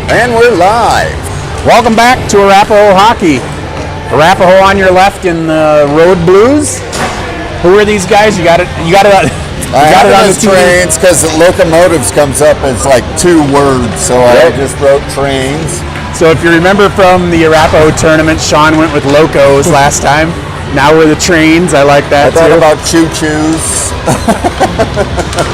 And we're live. Welcome back to Arapahoe Hockey. Arapahoe on your left in the Road Blues. Who are these guys? You got it. I got it on the trains because locomotives comes up as like 2 words, so I just wrote trains. So if you remember from the Arapahoe tournament, Sean went with locos last time. Now we're the trains. I like that too. I thought too. about choo-choos.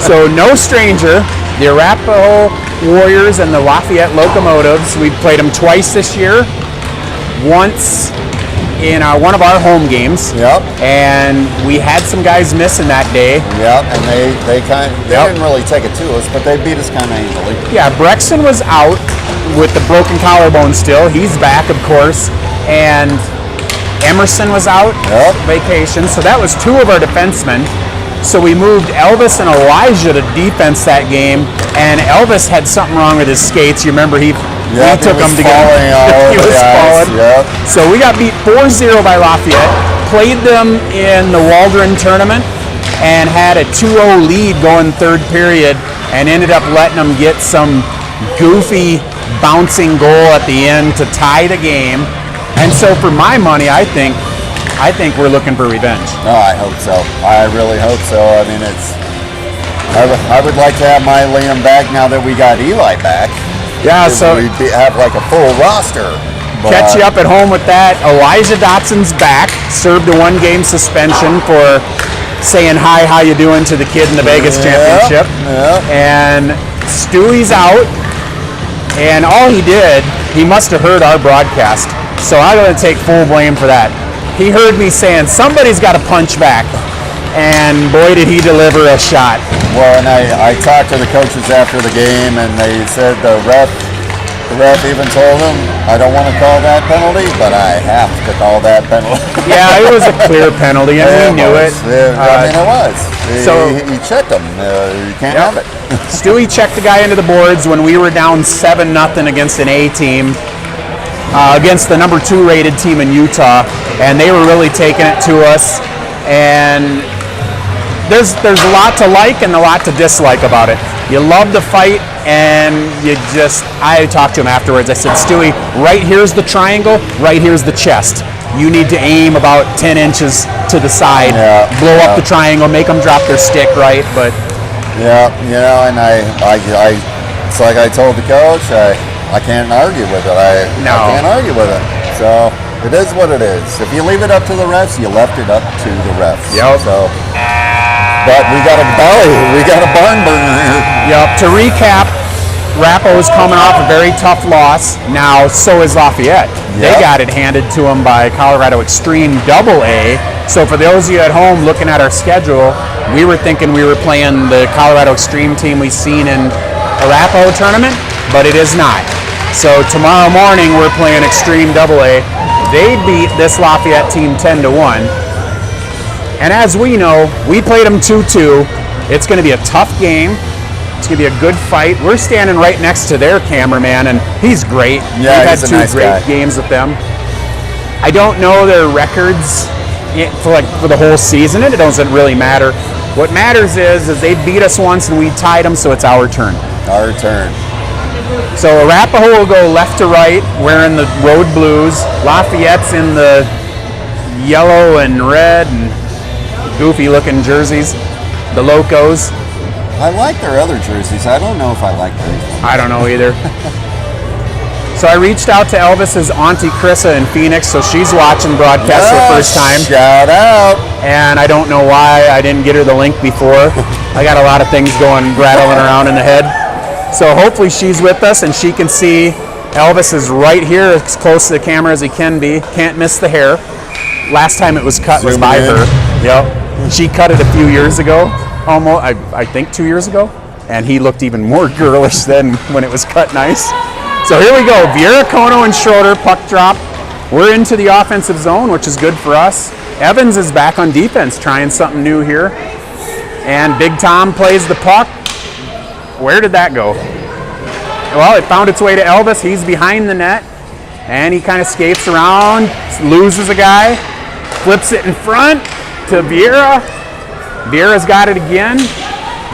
So no stranger, the Arapahoe Warriors and the Lafayette Locomotives. We've played them twice this year. Once in one of our home games. Yep. And we had some guys missing that day. Yep. And they didn't really take it to us, but they beat us kind of easily. Yeah. Brexton was out with the broken collarbone still. He's back, of course. And Emerson was out, vacation. So that was 2 of our defensemen. So we moved Elvis and Elijah to defense that game. And Elvis had something wrong with his skates. You remember he took them to get he was falling. Yep. So we got beat 4-0 by Lafayette. Played them in the Waldron tournament and had a 2-0 lead going third period and ended up letting them get some goofy bouncing goal at the end to tie the game. And so for my money, I think we're looking for revenge. Oh, I hope so. I really hope so. I mean, I would like to have my Liam back now that we got Eli back. Yeah, so we'd have like a full roster. Catch you up at home with that. Elijah Dotson's back. Served a 1-game suspension for saying hi, how you doing to the kid in the Vegas championship. Yeah. And Stewie's out. And all he did, he must have heard our broadcast. So I'm going to take full blame for that. He heard me saying, somebody's got to punch back. And boy, did he deliver a shot. Well, and I talked to the coaches after the game, and they said the ref even told him, I don't want to call that penalty, but I have to call that penalty. Yeah, it was a clear penalty, and we knew it. I mean, it was. He checked him. You can't have it. Stewie checked the guy into the boards when we were down 7-0 against an A team. Against the number 2 rated team in Utah, and they were really taking it to us. And there's a lot to like and a lot to dislike about it. You love the fight, and I talked to him afterwards. I said, Stewie, right here's the triangle, right here's the chest. You need to aim about 10 inches to the side, blow up the triangle, make them drop their stick right. But yeah, and I it's like I told the coach, I can't argue with it. I can't argue with it. So it is what it is. If you leave it up to the refs, you left it up to the refs. Yep. So, but we got a barn burner here. Yep. To recap, Arapahoe's coming off a very tough loss. Now, so is Lafayette. Yep. They got it handed to them by Colorado Extreme AA. So for those of you at home looking at our schedule, we were thinking we were playing the Colorado Extreme team we've seen in Arapahoe tournament, but it is not. So tomorrow morning we're playing Extreme AA. They beat this Lafayette team 10-1. And as we know, we played them 2-2. It's going to be a tough game. It's going to be a good fight. We're standing right next to their cameraman, and he's great. Yeah, We've had 2 great games with them. I don't know their records for the whole season. It doesn't really matter. What matters is they beat us once and we tied them, so it's our turn. Our turn. So Arapahoe will go left to right, wearing the Road Blues. Lafayette's in the yellow and red and goofy-looking jerseys, the Locos. I like their other jerseys. I don't know if I like these ones. I don't know either. So I reached out to Elvis's Auntie Krissa in Phoenix, so she's watching broadcast for the first time. Shout out. And I don't know why I didn't get her the link before. I got a lot of things rattling around in the head. So hopefully she's with us and she can see Elvis is right here as close to the camera as he can be. Can't miss the hair. Last time it was cut was by her. Yep. She cut it a few years ago, almost, I think 2 years ago. And he looked even more girlish then when it was cut nice. So here we go. Vieira, Kono, and Schroeder, puck drop. We're into the offensive zone, which is good for us. Evans is back on defense, trying something new here. And Big Tom plays the puck. Where did that go? Well, it found its way to Elvis. He's behind the net. And he kind of skates around, loses a guy, flips it in front to Vieira. Vieira's got it again.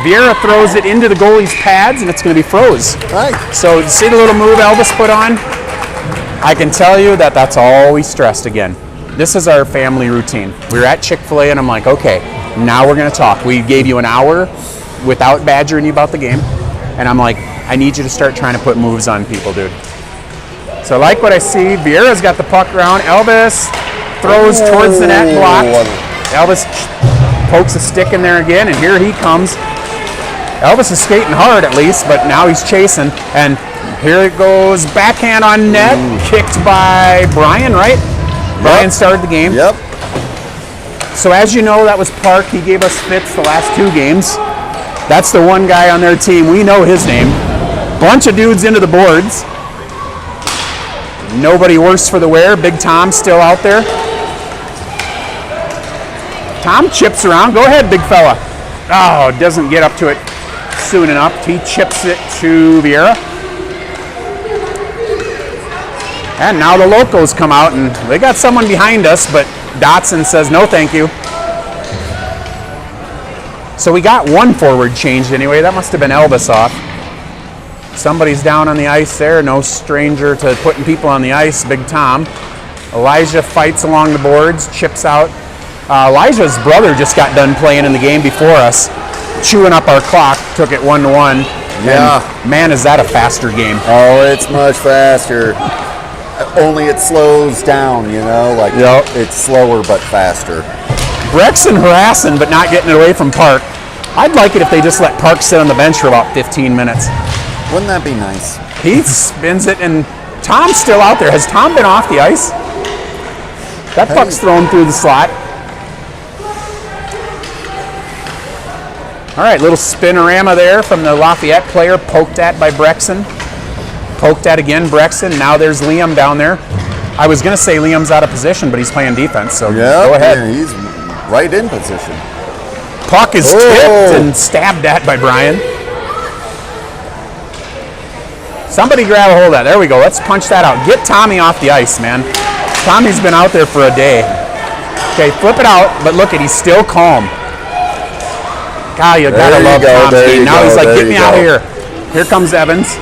Vieira throws it into the goalie's pads, and it's going to be froze. Right. So see the little move Elvis put on? I can tell you that that's all we stressed again. This is our family routine. We were at Chick-fil-A, and I'm like, okay, now we're going to talk. We gave you an hour without badgering you about the game, and I'm like, I need you to start trying to put moves on people, dude. So I like what I see. Vieira's got the puck around. Elvis throws towards the net, blocked. Elvis pokes a stick in there again, and here he comes. Elvis is skating hard at least, but now he's chasing, and here it goes, backhand on net, kicked by Brian, right? Yep. Brian started the game. Yep. So as you know, that was Park. He gave us fits the last 2 games. That's the one guy on their team. We know his name. Bunch of dudes into the boards. Nobody worse for the wear. Big Tom still out there. Tom chips around. Go ahead, big fella. Oh, doesn't get up to it soon enough. He chips it to Vieira. And now the locals come out, and they got someone behind us, but Dotson says no thank you. So we got one forward changed anyway. That must have been Elvis off. Somebody's down on the ice there. No stranger to putting people on the ice. Big Tom. Elijah fights along the boards, chips out. Elijah's brother just got done playing in the game before us, chewing up our clock. Took it 1-1. Yeah. And man, is that a faster game. Oh, it's much faster. Only it slows down, you know, like it's slower but faster. Brexton harassing but not getting it away from Park. I'd like it if they just let Park sit on the bench for about 15 minutes. Wouldn't that be nice? He spins it, and Tom's still out there. Has Tom been off the ice? That puck's thrown through the slot. All right, little spinorama there from the Lafayette player, poked at by Brexton. Poked at again, Brexton. Now there's Liam down there. I was going to say Liam's out of position, but he's playing defense, so go ahead. Yeah, he's right in position. Puck is tipped and stabbed at by Brian. Somebody grab a hold of that. There we go. Let's punch that out. Get Tommy off the ice, man. Tommy's been out there for a day. Okay, flip it out, but look at, he's still calm. God, you gotta love Tommy. Now he's like, get me out of here. Here comes Evans.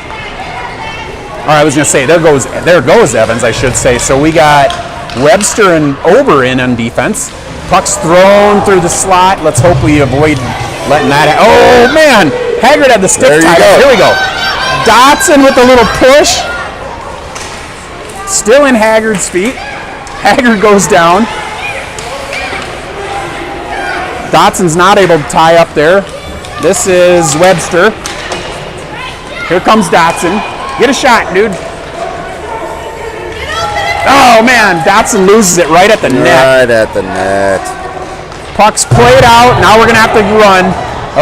Or I was gonna say, there goes Evans, I should say. So we got Webster and Ober in on defense. Puck's thrown through the slot. Let's hope we avoid letting that happen. Oh man, Haggard had the stick tied up. Here we go. Dotson with a little push. Still in Haggard's feet. Haggard goes down. Dotson's not able to tie up there. This is Webster. Here comes Dotson. Get a shot, dude. Oh, man. Dotson loses it right at the net. Right at the net. Puck's played out. Now we're going to have to run.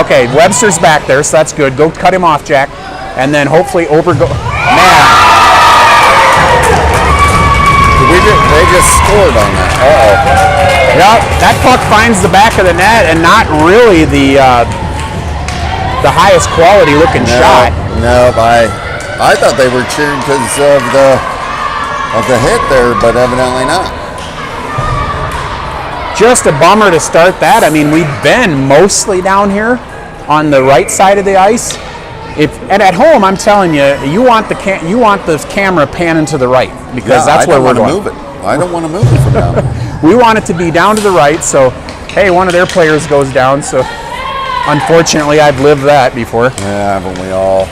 Okay, Webster's back there, so that's good. Go cut him off, Jack. And then hopefully Man. They just scored on that. Yeah, that puck finds the back of the net and not really the highest quality looking shot. No, I thought they were cheering because of the hit there, but evidently not. Just a bummer to start that. I mean, we've been mostly down here on the right side of the ice. And at home, I'm telling you, you want the camera panning to the right because that's where we're going. I don't want to move it from down there. We want it to be down to the right. So, hey, one of their players goes down. So, unfortunately, I've lived that before. Yeah, haven't we all?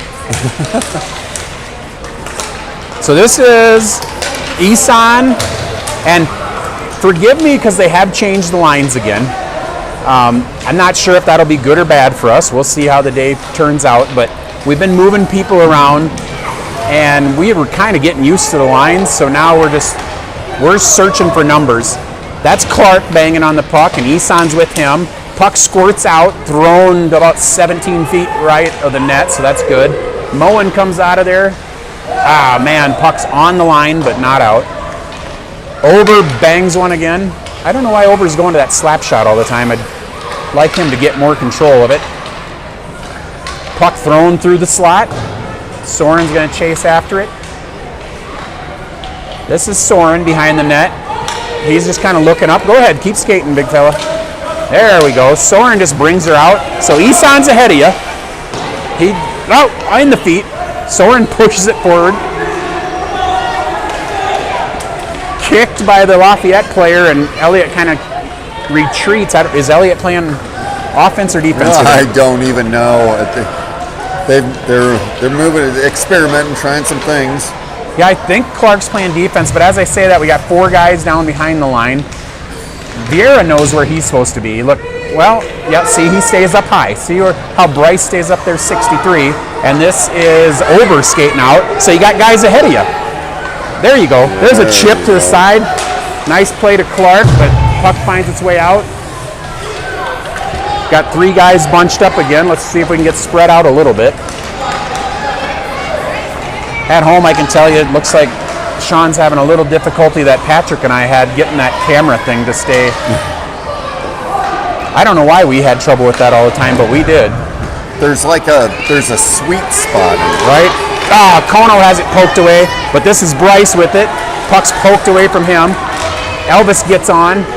So this is Isan, and forgive me because they have changed the lines again. I'm not sure if that'll be good or bad for us. We'll see how the day turns out, but we've been moving people around, and we were kind of getting used to the lines, so now we're searching for numbers. That's Clark banging on the puck, and Isan's with him. Puck squirts out, thrown about 17 feet right of the net, so that's good. Moen comes out of there. Ah, man, puck's on the line, but not out. Ober bangs one again. I don't know why Ober's going to that slap shot all the time. I'd like him to get more control of it. Puck thrown through the slot. Soren's going to chase after it. This is Soren behind the net. He's just kind of looking up. Go ahead, keep skating, big fella. There we go. Soren just brings her out. So Isan's ahead of you. In the feet. Soren pushes it forward. Kicked by the Lafayette player, and Elliott kind of retreats. Is Elliott playing offense or defense? I don't even know. They're moving, experimenting, trying some things. Yeah, I think Clark's playing defense, but as I say that, we got 4 guys down behind the line. Vieira knows where he's supposed to be. Look, see, he stays up high. See how Bryce stays up there, 63, and this is over skating out, so you got guys ahead of you. There you go. There's a chip to the side. Nice play to Clark, but puck finds its way out. Got 3 guys bunched up again. Let's see if we can get spread out a little bit. At home, I can tell you, it looks like Sean's having a little difficulty that Patrick and I had getting that camera thing to stay. I don't know why we had trouble with that all the time, but we did. There's a sweet spot in it. Right? Kono has it poked away, but this is Bryce with it. Puck's poked away from him. Elvis gets on.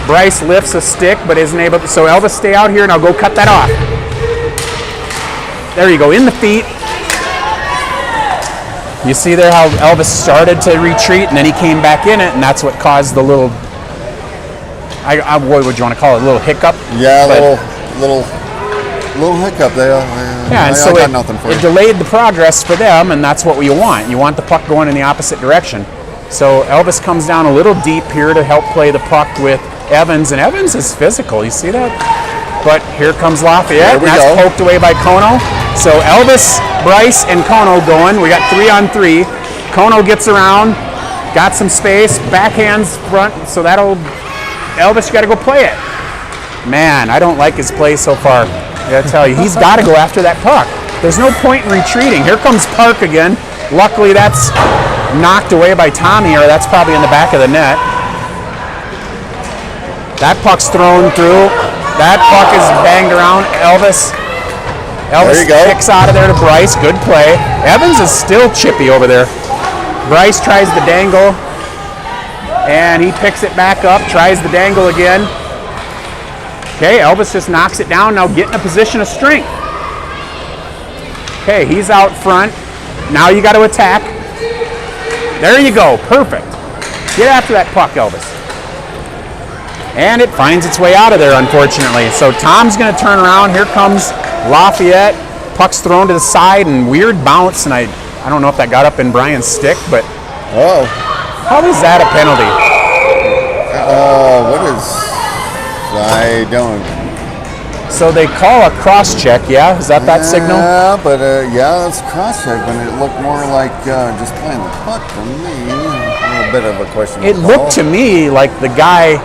Bryce lifts a stick, but isn't able to. So Elvis, stay out here, and I'll go cut that off. There you go, in the feet. You see there how Elvis started to retreat, and then he came back in it, and that's what caused the little, what would you want to call it, a little hiccup? Yeah, little hiccup there. Yeah, and so it delayed the progress for them, and that's what you want. You want the puck going in the opposite direction. So Elvis comes down a little deep here to help play the puck with Evans, and Evans is physical. You see that? But here comes Lafayette, and that's poked away by Kono. So Elvis, Bryce, and Kono going. We got 3-on-3. Kono gets around, got some space, backhands front, so Elvis, you got to go play it. Man, I don't like his play so far. I got to tell you, he's got to go after that puck. There's no point in retreating. Here comes Park again. Luckily, that's knocked away by Tommy, or that's probably in the back of the net. That puck's thrown through. That puck is banged around. Elvis kicks out of there to Bryce. Good play. Evans is still chippy over there. Bryce tries the dangle, and he picks it back up, tries the dangle again. Okay, Elvis just knocks it down. Now get in a position of strength. Okay, he's out front. Now you got to attack. There you go. Perfect. Get after that puck, Elvis. And it finds its way out of there, unfortunately. So Tom's going to turn around. Here comes Lafayette. Puck's thrown to the side, and weird bounce. And I don't know if that got up in Brian's stick, but how is that a penalty? I don't. So they call a cross-check, yeah? Is that signal? Yeah, but it's a cross-check, but it looked more like just playing the puck to me. A little bit of a question. It looked to me like the guy,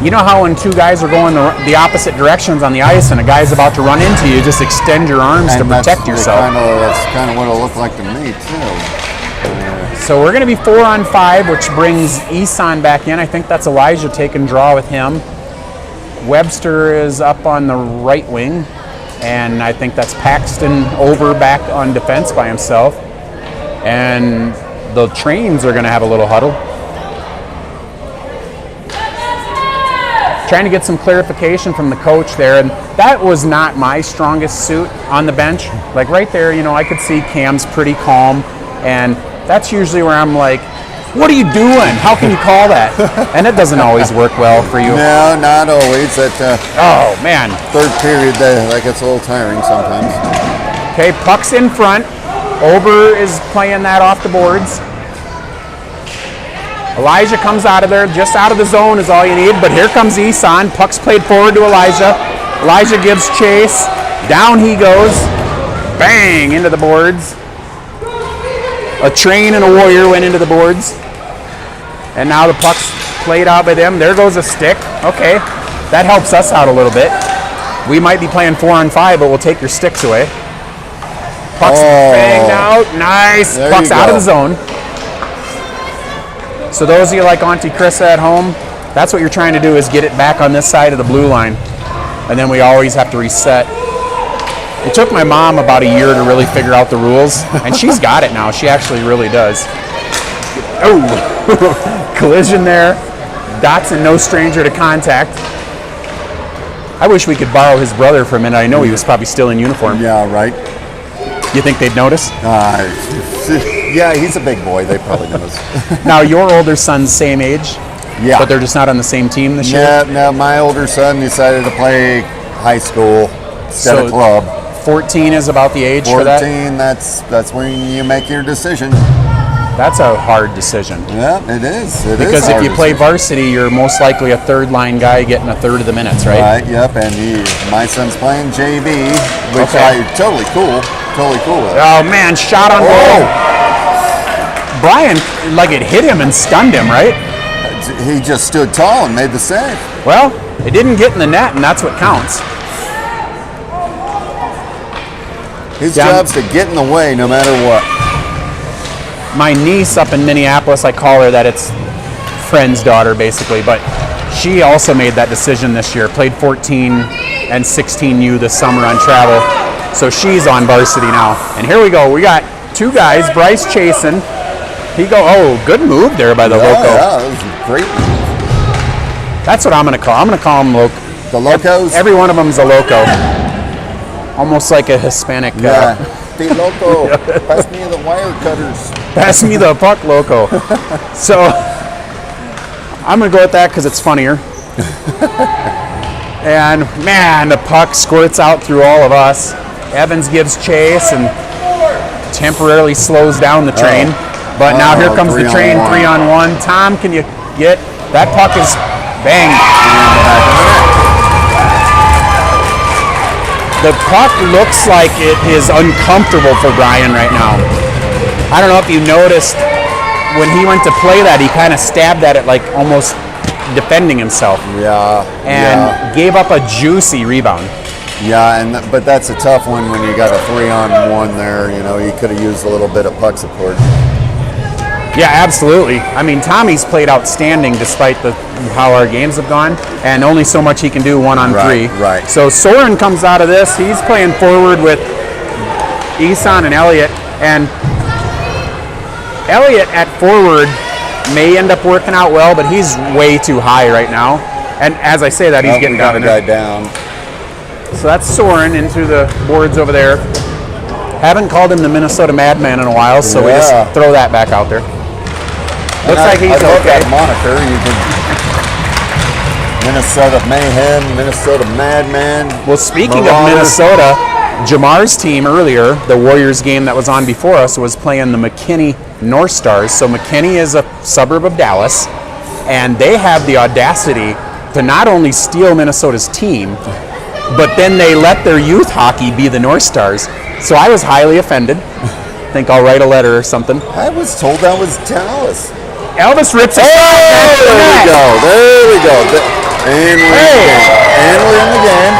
you know how when 2 guys are going the opposite directions on the ice and a guy's about to run into you, just extend your arms to protect yourself. That's kind of what it looked like to me, too. So we're going to be 4-on-5, which brings Isan back in. I think that's Elijah taking draw with him. Webster is up on the right wing, and I think that's Paxton over back on defense by himself. And the Trains are going to have a little huddle. Trying to get some clarification from the coach there, and that was not my strongest suit on the bench. Like right there, I could see Cam's pretty calm, and that's usually where I'm like, what are you doing? How can you call that? And it doesn't always work well for you. No, not always. Oh, man. Third period, that gets a little tiring sometimes. Okay, puck's in front. Ober is playing that off the boards. Elijah comes out of there. Just out of the zone is all you need. But here comes Isan. Puck's played forward to Elijah. Elijah gives chase. Down he goes. Bang! Into the boards. A Train and a Warrior went into the boards. And now the puck's played out by them. There goes a stick. Okay, that helps us out a little bit. We might be playing 4-on-5, but we'll take your sticks away. Puck's banged out. Nice. Puck's out of the zone. So those of you like Auntie Krissa at home, that's what you're trying to do, is get it back on this side of the blue line. And then we always have to reset. It took my mom about a year to really figure out the rules, and she's got it now. She actually really does. Oh, collision there. Dotson, no stranger to contact. I wish we could borrow his brother for a minute. I know he was probably still in uniform. Yeah, right. You think they'd notice? Yeah, he's a big boy. They probably notice. Now, your older son's same age, Yeah. but they're just not on the same team this year? Yeah, no, my older son decided to play high school instead of club. 14 is about the age for that? 14, that's when you make your decision. That's a hard decision. Yeah, it is. Because if you play varsity, you're most likely a third line guy getting a third of the minutes, right? Right, yep, and my son's playing JV, which Okay. totally cool with. Oh, man, shot on goal. Brian, like it hit him and stunned him, right? He just stood tall and made the save. Well, it didn't get in the net, and that's what counts. His job's to get in the way no matter what. My niece up in Minneapolis, I call her that, it's friend's daughter basically, but she also made that decision this year, played 14 and 16U this summer on travel, so she's on varsity now. And here we go, we got two guys, Bryce chasing, good move there by the Loco. Yeah, that was great. That's what I'm going to call them The Locos? Every one of them's a Loco. Almost like a Hispanic. Yeah. The Loco. Pass me the wire cutters. Pass me the puck, Loco. So I'm going to go with that because it's funnier. And man, the puck squirts out through all of us. Evans gives chase and temporarily slows down the train. But now here comes the train, 3-on-1. Tom, can you get that puck? Is bang. The puck looks like it is uncomfortable for Brian right now. I don't know if you noticed when he went to play that, he kind of stabbed at it like almost defending himself. Yeah. And gave up a juicy rebound. Yeah, but that's a tough one when you got a 3-on-1 there. You know, you could have used a little bit of puck support. Yeah, absolutely. I mean, Tommy's played outstanding despite how our games have gone, and only so much he can do 1-on-3. Right. So Soren comes out of this. He's playing forward with Isan and Elliott, and Elliott at forward may end up working out well, but he's way too high right now. And as I say that, he's getting down. We got a guy down. So that's Soren into the boards over there. Haven't called him the Minnesota Madman in a while, so we just throw that back out there. Looks like he's okay. That moniker, you can Minnesota Mayhem, Minnesota Madman. Well, speaking of Minnesota, Jamar's team earlier, the Warriors game that was on before us, was playing the McKinney North Stars. So McKinney is a suburb of Dallas, and they have the audacity to not only steal Minnesota's team, but then they let their youth hockey be the North Stars. So I was highly offended. I think I'll write a letter or something. I was told that was Dallas. Elvis rips it. There we go. And we're in the game.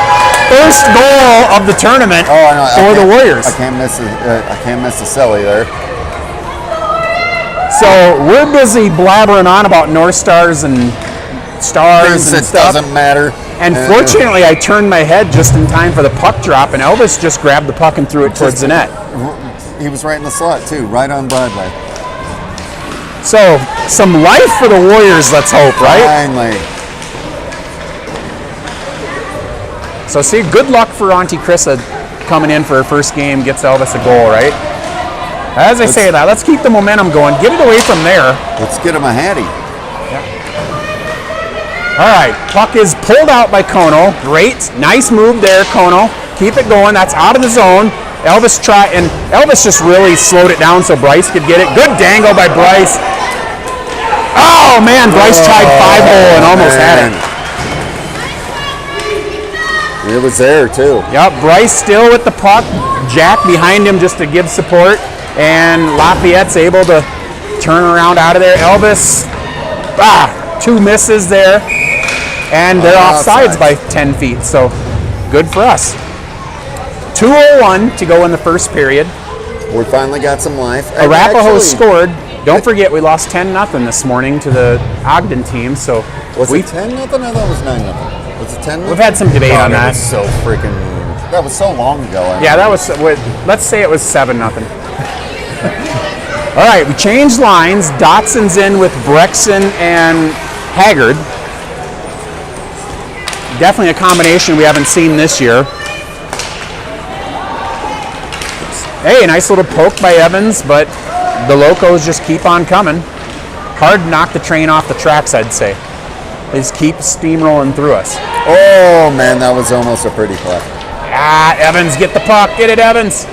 First goal of the tournament for the Warriors. I can't miss the celly there. So we're busy blabbering on about North Stars and stars and stuff. Doesn't matter. And fortunately, I turned my head just in time for the puck drop, and Elvis just grabbed the puck and threw it towards the net. He was right in the slot too, right on Broadway. So some life for the Warriors, let's hope, right? Finally. So see, good luck for Auntie Chrissa coming in for her first game, gets Elvis a goal, right? As I say that, let's keep the momentum going. Get it away from there. Let's get him a hattie. All right, puck is pulled out by Kono. Great, nice move there, Kono. Keep it going. That's out of the zone. Elvis just really slowed it down so Bryce could get it. Good dangle by Bryce. Oh man, Bryce tied 5-hole and almost had it. It was there too. Yep, Bryce still with the puck. Jack behind him just to give support, and Lafayette's able to turn around out of there. Elvis, two misses there. And they're offsides by 10 feet, so good for us. 2:01 to go in the first period. We finally got some life. Arapahoe scored. Don't forget, we lost 10-0 this morning to the Ogden team. So was it 10-0? I thought it was 9-0. Was it 10-0? We've had some debate on that. That was so long ago. Yeah, that was. Let's say it was 7-0. All right, we changed lines. Dotson's in with Brexon and Haggard. Definitely a combination we haven't seen this year. Hey, a nice little poke by Evans, but the Locos just keep on coming. Hard to knock the train off the tracks, I'd say. They just keep steamrolling through us. Oh, man, that was almost a pretty play. Evans, get the puck. Get it, Evans.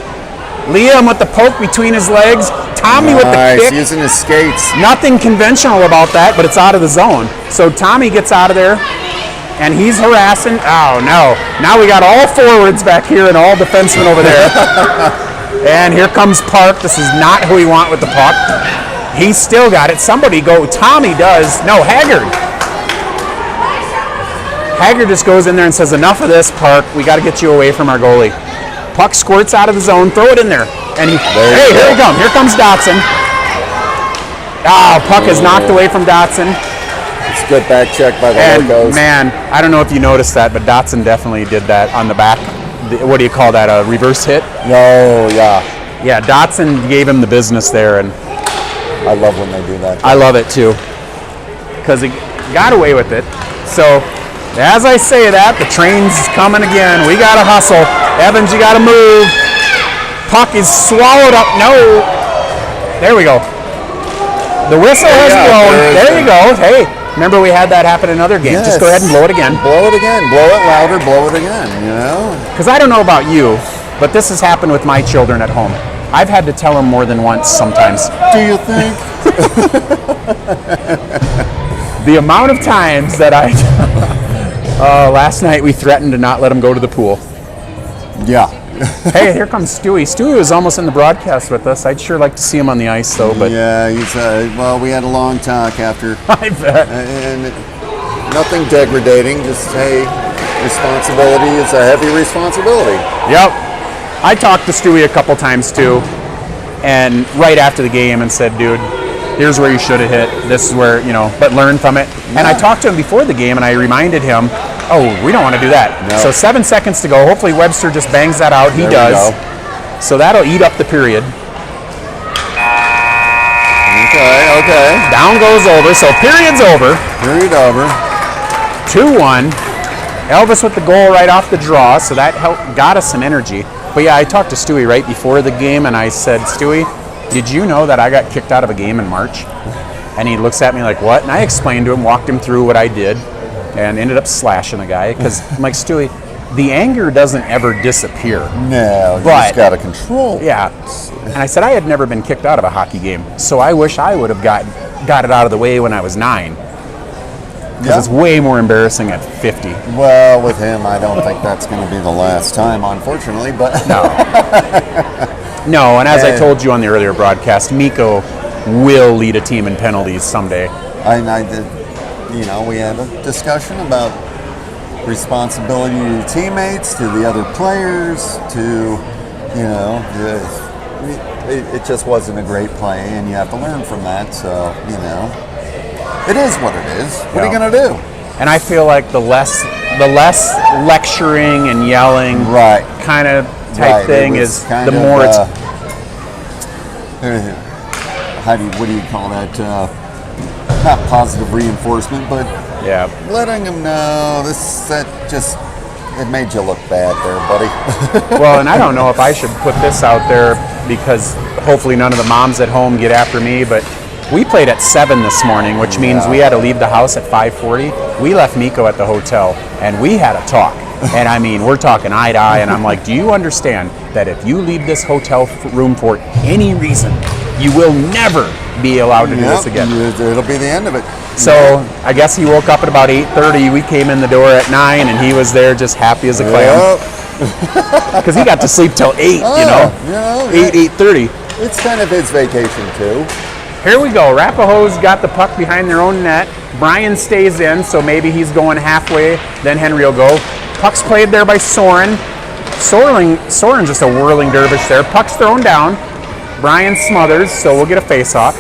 Liam with the poke between his legs. Tommy with the kick. Using his skates. Nothing conventional about that, but it's out of the zone. So Tommy gets out of there, and he's harassing. Oh, no. Now we got all forwards back here and all defensemen over there. And here comes Park. This is not who we want with the puck. He's still got it. Somebody go. Tommy does. No, Haggard. Haggard just goes in there and says, enough of this, Park. We got to get you away from our goalie. Puck squirts out of the zone. Throw it in there. And hey, here he comes. Here comes Dotson. Puck is knocked away from Dotson. It's a good back check by the Locos. Man, I don't know if you noticed that, but Dotson definitely did that on the back. What do you call that? A reverse hit? No, yeah. Yeah, Dotson gave him the business there, and I love when they do that. I love it too, because he got away with it. So, as I say that, the train's coming again. We got to hustle. Evans, you got to move. Puck is swallowed up. No. There we go. The whistle has blown. There you go. Hey, remember we had that happen in another game. Yes. Just go ahead and blow it again. Blow it again. Blow it louder. Blow it again, you know? Because I don't know about you, but this has happened with my children at home. I've had to tell them more than once sometimes. Do you think? The amount of times that last night we threatened to not let them go to the pool. Yeah. Hey, here comes Stewie. Stewie was almost in the broadcast with us. I'd sure like to see him on the ice, though. But yeah, he's well, we had a long talk after. I bet. And nothing degrading. Just hey, responsibility is a heavy responsibility. Yep. I talked to Stewie a couple times too, and right after the game, and said, "Dude, here's where you should have hit. This is where but learn from it." Yeah. And I talked to him before the game, and I reminded him, "Oh, we don't want to do that." No. So 7 seconds to go. Hopefully Webster just bangs that out. He does. So that'll eat up the period. Okay. Down goes over. So period's over. Period over. 2-1. Elvis with the goal right off the draw, so that got us some energy. But yeah, I talked to Stewie right before the game, and I said, "Stewie, did you know that I got kicked out of a game in March?" And he looks at me like, "What?" And I explained to him, walked him through what I did, and ended up slashing the guy. Because I'm like, Stewie, the anger doesn't ever disappear. No, you just got to control. Yeah. And I said I had never been kicked out of a hockey game, so I wish I would have got it out of the way when I was 9. Because it's way more embarrassing at 50. Well, with him, I don't think that's going to be the last time, unfortunately. But no. No, and as I told you on the earlier broadcast, Mikko will lead a team in penalties someday. I did. We had a discussion about responsibility to teammates, to the other players, to it just wasn't a great play, and you have to learn from that. So it is what it is. What are you going to do? And I feel like the less lecturing and yelling, kind of type thing is the more it's. What do you call that? Not positive reinforcement, but letting them know it made you look bad there, buddy. Well, and I don't know if I should put this out there because hopefully none of the moms at home get after me, but we played at 7 this morning, which means we had to leave the house at 5:40. We left Mikko at the hotel, and we had a talk. And I mean, we're talking eye to eye, and I'm like, do you understand that if you leave this hotel room for any reason, you will never be allowed to do this again? It'll be the end of it. So I guess he woke up at about 8:30. We came in the door at 9, and he was there just happy as a clam. Because he got to sleep till 8, 8:30. It's kind of his vacation, too. Here we go. Arapahoe's got the puck behind their own net. Brian stays in, so maybe he's going halfway. Then Henry will go. Puck's played there by Soren. Soren's just a whirling dervish there. Puck's thrown down. Brian smothers, so we'll get a face-off.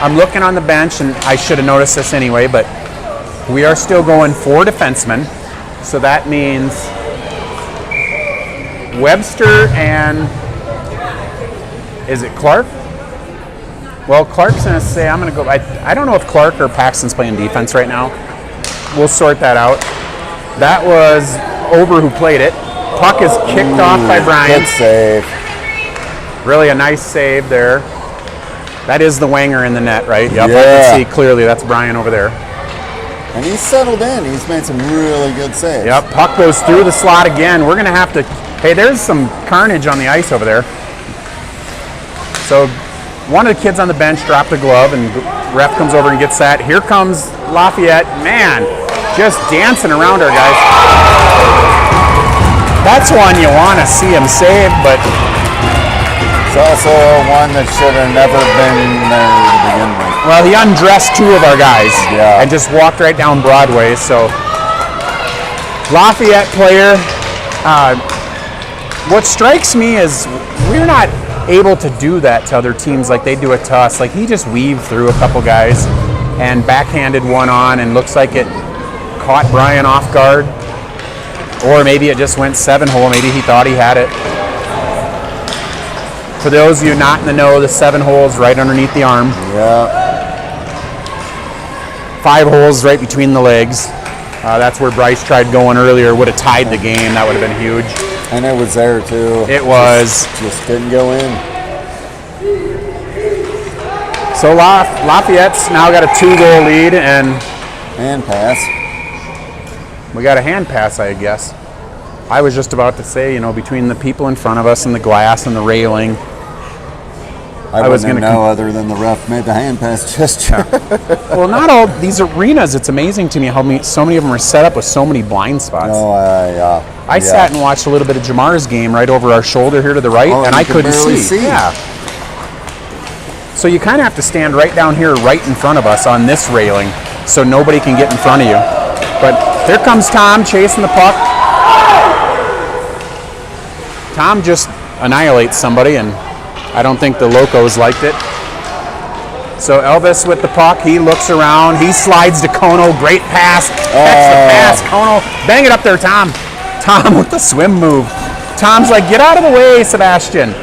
I'm looking on the bench, and I should have noticed this anyway, but we are still going 4 defensemen. So that means Webster and... Is it Clark? Well, Clark's going to say, I'm going to go... I don't know if Clark or Paxton's playing defense right now. we'll sort that out. That was over who played it. Puck is kicked off by Brian. Good save. Really a nice save there. That is the Wanger in the net, right? Yep, Yeah. I can see clearly that's Brian over there. And he's settled in. He's made some really good saves. Yep, puck goes through the slot again. We're going to have to... Hey, there's some carnage on the ice over there. So one of the kids on the bench dropped a glove, and ref comes over and gets that. Here comes Lafayette. Man, just dancing around our guys. That's one you want to see him save, but... It's also one that should have never been there to begin with. Well, he undressed two of our guys and Yeah. just walked right down Broadway. So, Lafayette player. What strikes me is we're not able to do that to other teams like they do it to us. Like, he just weaved through a couple guys and backhanded one on, and looks like it caught Brian off guard. Or maybe it just went 7-hole. Maybe he thought he had it. For those of you not in the know, the 7-hole is right underneath the arm. Yeah. 5 holes right between the legs. That's where Bryce tried going earlier. Would have tied the game. That would have been huge. And it was there too. It was. Just didn't go in. So Lafayette's now got a 2-goal lead, and And pass. we got a hand pass, I guess. I was just about to say, between the people in front of us and the glass and the railing. I was wouldn't gonna know other than the ref made the hand pass gesture. Well, not all these arenas. It's amazing to me how so many of them are set up with so many blind spots. No, I sat and watched a little bit of Jamar's game right over our shoulder here to the right, Oh, and you I could couldn't barely see. see. Yeah. So you kind of have to stand right down here, right in front of us on this railing, so nobody can get in front of you. But here comes Tom chasing the puck. Tom just annihilates somebody, and I don't think the Locos liked it. So Elvis with the puck, he looks around, he slides to Kono, great pass, catch the pass, Kono, bang it up there, Tom. Tom with the swim move. Tom's like, get out of the way, Sebastian.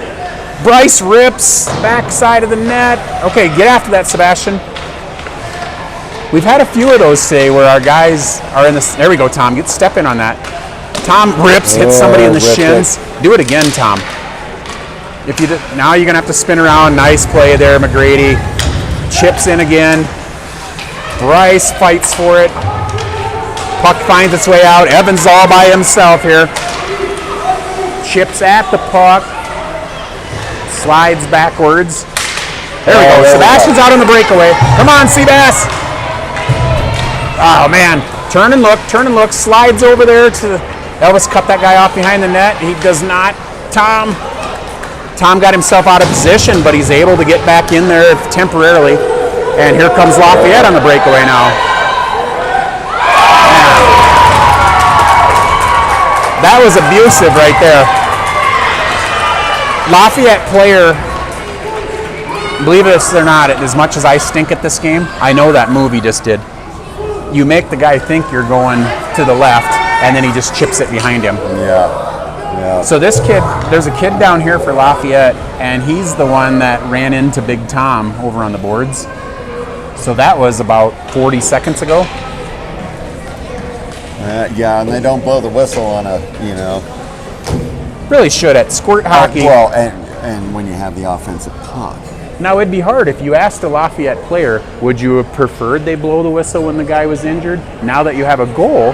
Bryce rips, backside of the net. Okay, get after that, Sebastian. We've had a few of those today where our guys are in the, there we go, Tom, step in on that. Tom rips, hits somebody in the shins. Do it again, Tom. If you now you're gonna have to spin around. Nice play there, McGrady. Chips in again. Bryce fights for it. Puck finds its way out. Evans all by himself here. Chips at the puck. Slides backwards. There we go. Sebastian's out on the breakaway. Come on, Seabass. Oh man. Turn and look. Slides over there to Elvis. Cut that guy off behind the net. He does not. Tom got himself out of position, but he's able to get back in there temporarily. And here comes Lafayette on the breakaway now. Man. That was abusive right there. Lafayette player, believe this or not, as much as I stink at this game, I know that move he just did. You make the guy think you're going to the left, and then he just chips it behind him. Yeah. So this kid, there's a kid down here for Lafayette, and he's the one that ran into Big Tom over on the boards. So that was about 40 seconds ago. Yeah, and they don't blow the whistle on Really should at squirt hockey. Well, and when you have the offensive puck. Now it'd be hard if you asked a Lafayette player, would you have preferred they blow the whistle when the guy was injured? Now that you have a goal,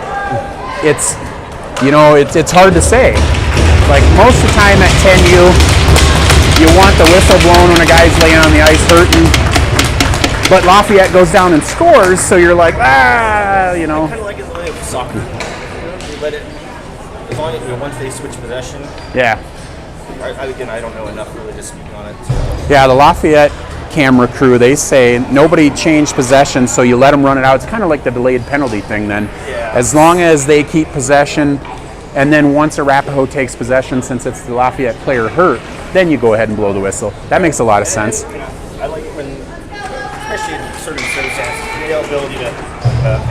it's hard to say. Like most of the time at 10U, you want the whistle blown when a guy's laying on the ice hurting. But Lafayette goes down and scores, so you're like, Kind of like it the way of soccer. You let it, as long as once they switch possession. Yeah. I don't know enough really to speak on it. So. Yeah, the Lafayette camera crew, they say nobody changed possession, so you let them run it out. It's kind of like the delayed penalty thing then. Yeah. As long as they keep possession, and then once Arapahoe takes possession, since it's the Lafayette player hurt, then you go ahead and blow the whistle. That makes a lot of sense. I like when, especially in certain circumstances, the ability to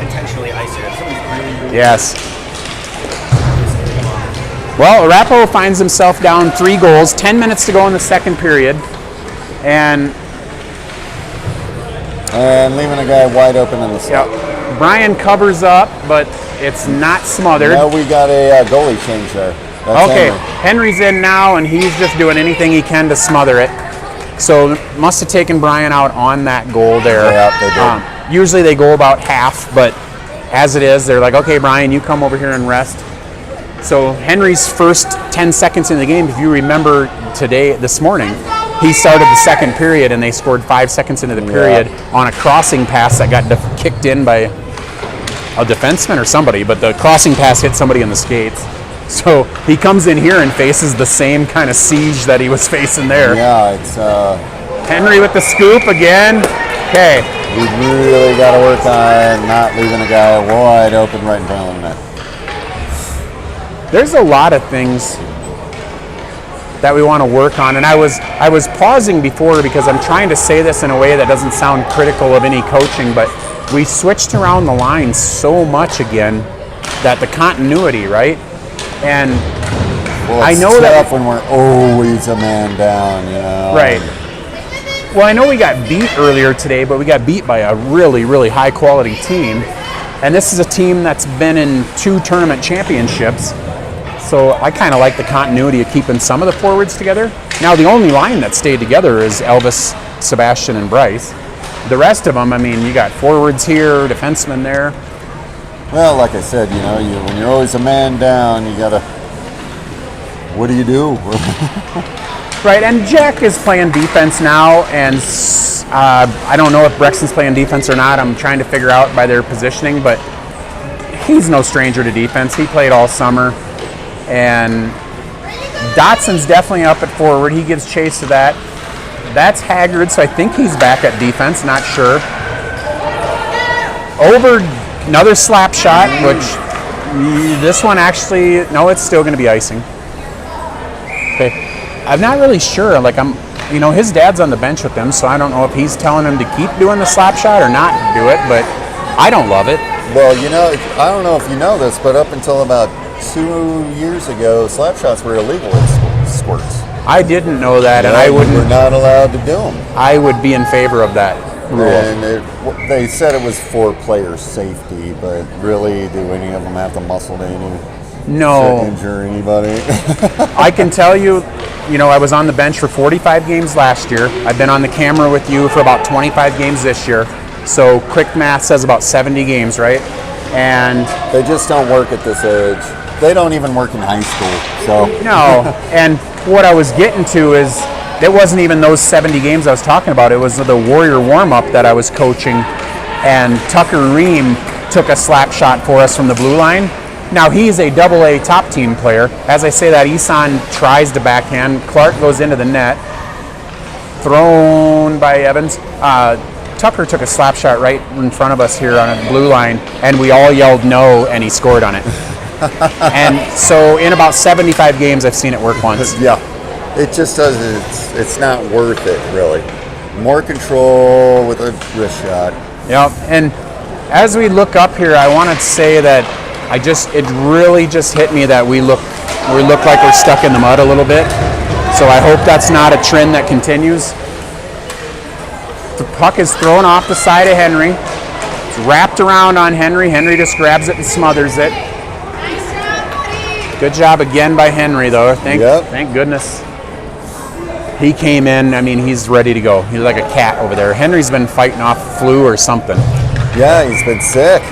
intentionally ice it. If somebody's really Yes. Well, Arapahoe finds himself down 3 goals, 10 minutes to go in the second period, and leaving a guy wide open in the slot. Brian covers up, but it's not smothered. Now we got a goalie change there. That's Okay, Henry. Henry's in now, and he's just doing anything he can to smother it. So must have taken Brian out on that goal there. Yeah, they did. Usually they go about half, but as it is, they're like, okay, Brian, you come over here and rest. So Henry's first 10 seconds in the game, if you remember this morning, he started the second period and they scored 5 seconds into the period on a crossing pass that got kicked in by a defenseman or somebody, but the crossing pass hit somebody in the skates. So he comes in here and faces the same kind of siege that he was facing there. Yeah, it's Henry with the scoop again. Okay. we really got to work on not leaving a guy wide open right in front of the net. There's a lot of things that we want to work on, and I was pausing before because I'm trying to say this in a way that doesn't sound critical of any coaching, but we switched around the lines so much again that the continuity, right? And well, I know tough that when we're always a man down, you know. right. Well, I know we got beat earlier today, but we got beat by a really, really high quality team, and this is a team that's been in 2 tournament championships. So I kind of like the continuity of keeping some of the forwards together. Now the only line that stayed together is Elvis, Sebastian, and Bryce. The rest of them, I mean, you got forwards here, defensemen there. Well, like I said, you know, when you're always a man down, you gotta. What do you do? Right, and Jack is playing defense now, and I don't know if Brexton's playing defense or not. I'm trying to figure out by their positioning, but he's no stranger to defense. He played all summer. And Dotson's definitely up at forward. He gives chase to that. That's Haggard, so I think he's back at defense, not sure. Over, another slap shot, which this one actually, no, it's still going to be icing. Okay. I'm not really sure. Like, his dad's on the bench with him, so I don't know if he's telling him to keep doing the slap shot or not do it, but I don't love it. Well, you know, I don't know if you know this, but up until about 2 years ago, slap shots were illegal in sports. I didn't know that, and I wouldn't. We're not allowed to do them. I would be in favor of that rule. And they said it was for player safety, but really, do any of them have to muscle to injure anybody? I can tell you, I was on the bench for 45 games last year. I've been on the camera with you for about 25 games this year. So quick math says about 70 games, right? And they just don't work at this age. They don't even work in high school. So no. And what I was getting to is it wasn't even those 70 games I was talking about. It was the Warrior warm-up that I was coaching, and Tucker Ream took a slap shot for us from the blue line. Now he's a AA top team player. As I say that, Isan tries to backhand. Clark goes into the net. Thrown by Evans. Tucker took a slap shot right in front of us here on a blue line, and we all yelled no, and he scored on it. And so in about 75 games, I've seen it work once. Yeah, it just doesn't. It's not worth it, really. More control with a wrist shot. Yeah, and as we look up here, I want to say that it really just hit me that we look like we're stuck in the mud a little bit. So I hope that's not a trend that continues. The puck is thrown off the side of Henry. It's wrapped around on Henry. Henry just grabs it and smothers it. Good job again by Henry, though. Thank goodness. He came in. I mean, he's ready to go. He's like a cat over there. Henry's been fighting off flu or something. Yeah, he's been sick.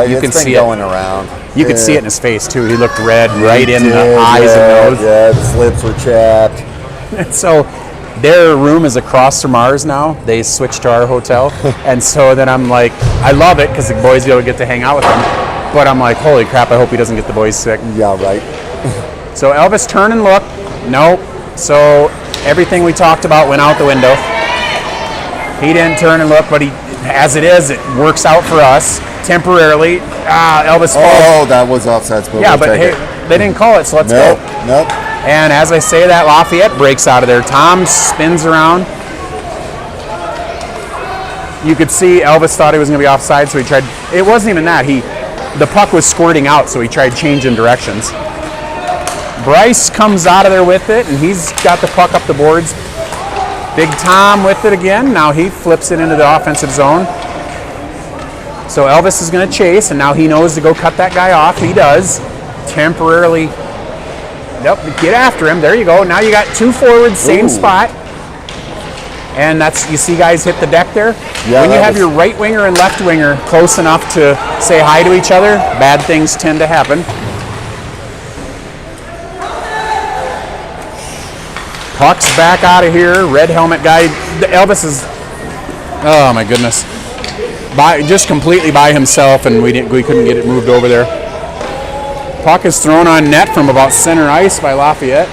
You can see going around. You could see it in his face, too. He looked red right in the eyes and nose. Yeah, the lips were chapped. And so their room is across from ours now. They switched to our hotel. And so then I'm like, I love it because the boys will get to hang out with them. But I'm like, holy crap, I hope he doesn't get the boys sick. Yeah, right. So Elvis, turn and look. Nope. So everything we talked about went out the window. He didn't turn and look, but as it is, it works out for us temporarily. Elvis falls. Oh, that was offside. Yeah, but hey, they didn't call it, so let's go. Nope. And as I say that, Lafayette breaks out of there. Tom spins around. You could see Elvis thought he was going to be offside, so he tried. It wasn't even that. The puck was squirting out, so he tried changing directions. Bryce comes out of there with it, and he's got the puck up the boards. Big Tom with it again. Now he flips it into the offensive zone. So Elvis is going to chase, and now he knows to go cut that guy off. He does. Temporarily. Nope, get after him. There you go. Now you got 2 forwards, same spot. And that's, you see guys hit the deck there? Yeah, when you have your right winger and left winger close enough to say hi to each other, bad things tend to happen. Puck's back out of here. Red helmet guy. Elvis is, oh my goodness, just completely by himself, and we couldn't get it moved over there. Puck is thrown on net from about center ice by Lafayette.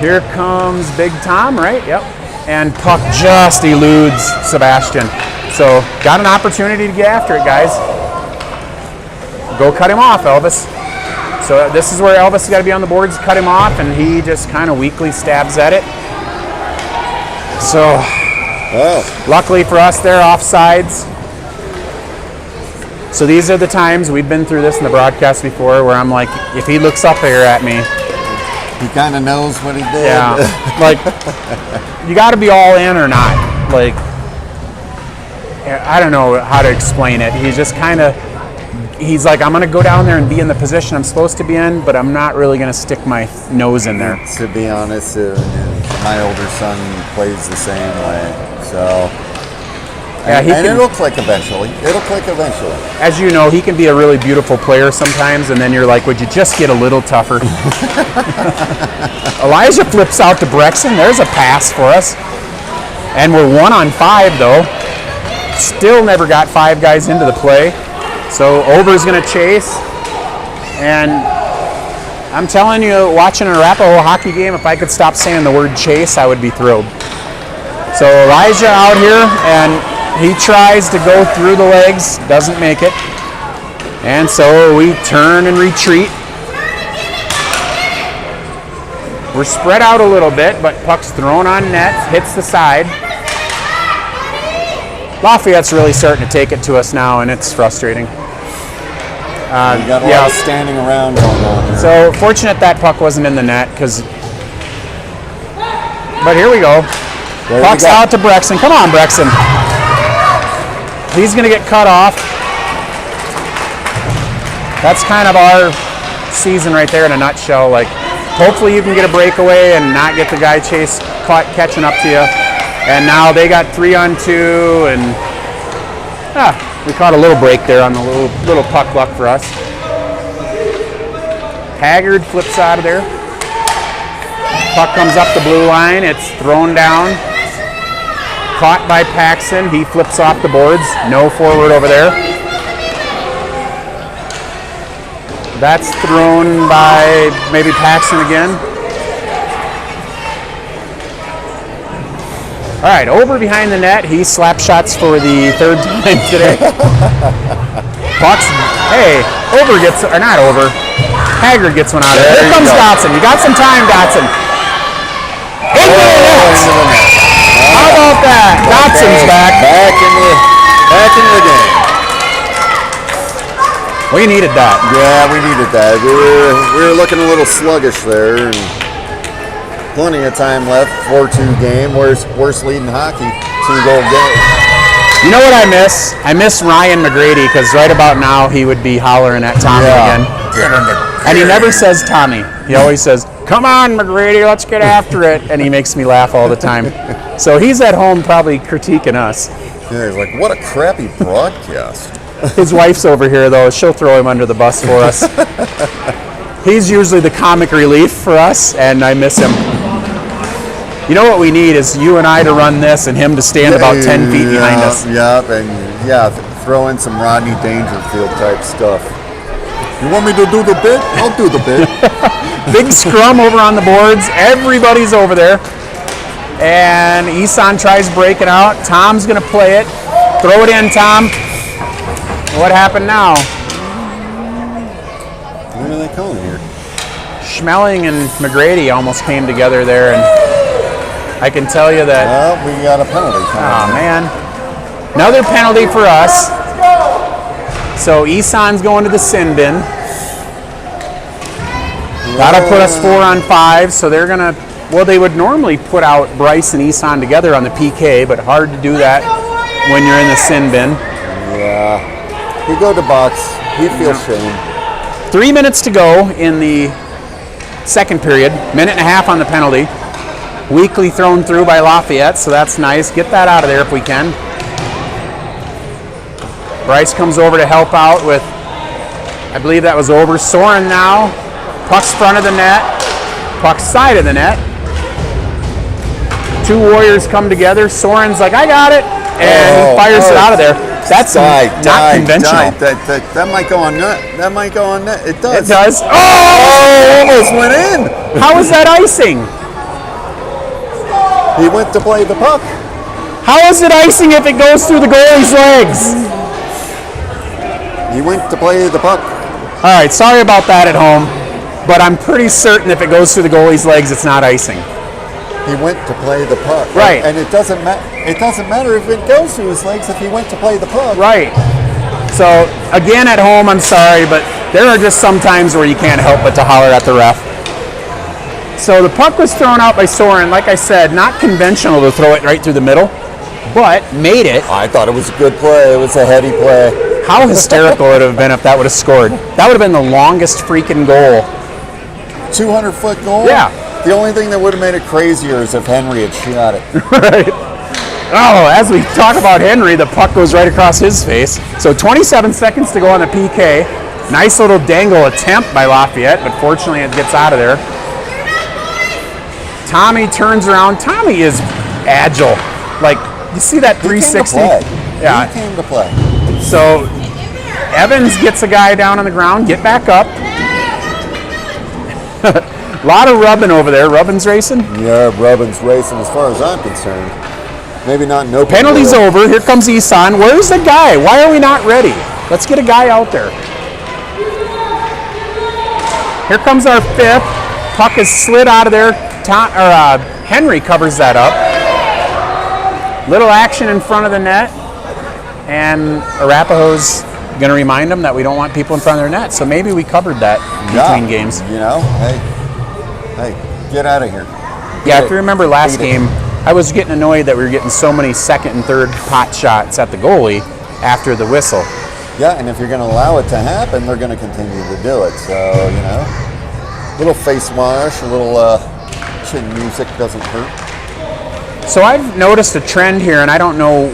Here comes Big Tom, right? Yep. And puck just eludes Sebastian. So got an opportunity to get after it, guys. Go cut him off, Elvis. So this is where Elvis has got to be on the boards, cut him off, and he just kind of weakly stabs at it. So luckily for us, they're offsides. So these are the times, we've been through this in the broadcast before, where I'm like, if he looks up here at me, he kind of knows what he did. Yeah, like, you got to be all in or not. Like, I don't know how to explain it. He's just kind of, he's like, I'm going to go down there and be in the position I'm supposed to be in, but I'm not really going to stick my nose in there. To be honest, my older son plays the same way. So, yeah, and it'll click eventually. It'll click eventually. As you know, he can be a really beautiful player sometimes, and then you're like, would you just get a little tougher? Elijah flips out to Brexton. There's a pass for us. And we're 1 on 5, though. Still never got 5 guys into the play. So Over's going to chase. And I'm telling you, watching an Arapahoe hockey game, if I could stop saying the word chase, I would be thrilled. So Elijah out here, and he tries to go through the legs, doesn't make it. And so we turn and retreat. We're spread out a little bit, but puck's thrown on net, hits the side. Lafayette's really starting to take it to us now, and it's frustrating. You got a lot of standing around going on here. So fortunate that puck wasn't in the net, but here we go. Puck's out to Brexton. Come on, Brexton. He's going to get cut off. That's kind of our season right there in a nutshell. Like, hopefully you can get a breakaway and not get the guy catching up to you. And now they got 3 on 2, and we caught a little break there on the little puck luck for us. Haggard flips out of there. Puck comes up the blue line. It's thrown down. Caught by Paxson. He flips off the boards. No forward over there. That's thrown by maybe Paxson again. All right, over behind the net. He slap shots for the 3rd time today. Puck's, hey, Over gets, or not Over. Haggard gets one out of there. Here comes Dotson. You got some time, Dotson. Into the net. How about that? Dotson's back. Back into the game. We needed that. Yeah, we needed that. We were looking a little sluggish there, and plenty of time left. 4-2 game. Worst lead in hockey. 2-goal game. You know what I miss? I miss Ryan McGrady, because right about now he would be hollering at Tommy again. And he never says Tommy. He always says, come on, McGrady, let's get after it. And he makes me laugh all the time. So he's at home probably critiquing us. Yeah, he's like, what a crappy broadcast. His wife's over here, though. She'll throw him under the bus for us. He's usually the comic relief for us, and I miss him. You know what we need is you and I to run this and him to stand about 10 feet behind us. Throw in some Rodney Dangerfield type stuff. You want me to do the bit? I'll do the bit. Big scrum over on the boards. Everybody's over there. And Isan tries breaking out. Tom's going to play it. Throw it in, Tom. What happened now? What are they calling here? Schmeling and McGrady almost came together there, and I can tell you that. Well, we got a penalty coming. Oh, man. Another penalty for us. So Isan's going to the sin bin. That'll put us 4 on 5, so they're going to, well, they would normally put out Bryce and Isan together on the PK, but hard to do that when you're in the sin bin. Yeah. He go to box. He feels shame. 3 minutes to go in the second period. Minute and a half on the penalty. Weakly thrown through by Lafayette, so that's nice. Get that out of there if we can. Bryce comes over to help out with, I believe that was over. Soren now. Puck's front of the net. Puck's side of the net. Two Warriors come together. Soren's like, I got it. And he fires it out of there. That's not conventional. That might go on net. That might go on net. It does. It does. Oh! Almost went in. How is that icing? He went to play the puck. How is it icing if it goes through the goalie's legs? He went to play the puck. All right, sorry about that at home, but I'm pretty certain if it goes through the goalie's legs, it's not icing. He went to play the puck. Right. And it doesn't matter if it goes through his legs if he went to play the puck. Right. So, again, at home, I'm sorry, but there are just some times where you can't help but to holler at the ref. So the puck was thrown out by Soren. Like I said, not conventional to throw it right through the middle, but made it. I thought it was a good play. It was a heady play. How hysterical it would have been if that would have scored. That would have been the longest freaking goal. 200-foot goal? Yeah. The only thing that would have made it crazier is if Henry had shot it. Right. Oh, as we talk about Henry, the puck goes right across his face. So 27 seconds to go on the PK. Nice little dangle attempt by Lafayette, but fortunately it gets out of there. Tommy turns around. Tommy is agile. Like, you see that 360? Yeah. He came to play. So Evans gets a guy down on the ground. Get back up. A lot of rubbing over there. Rubbin's racing? Yeah, Rubbin's racing as far as I'm concerned. Maybe not no penalty's over. Here comes Isan. Where's the guy? Why are we not ready? Let's get a guy out there. Here comes our fifth. Puck is slid out of there. Henry covers that up. Little action in front of the net. And Arapahoe's going to remind them that we don't want people in front of their net. So maybe we covered that between games. You know, hey, get out of here. Yeah, if you remember last game, I was getting annoyed that we were getting so many second and third pot shots at the goalie after the whistle. Yeah, and if you're going to allow it to happen, they're going to continue to do it. So, you know, a little face wash, a little chin music doesn't hurt. So I've noticed a trend here, and I don't know,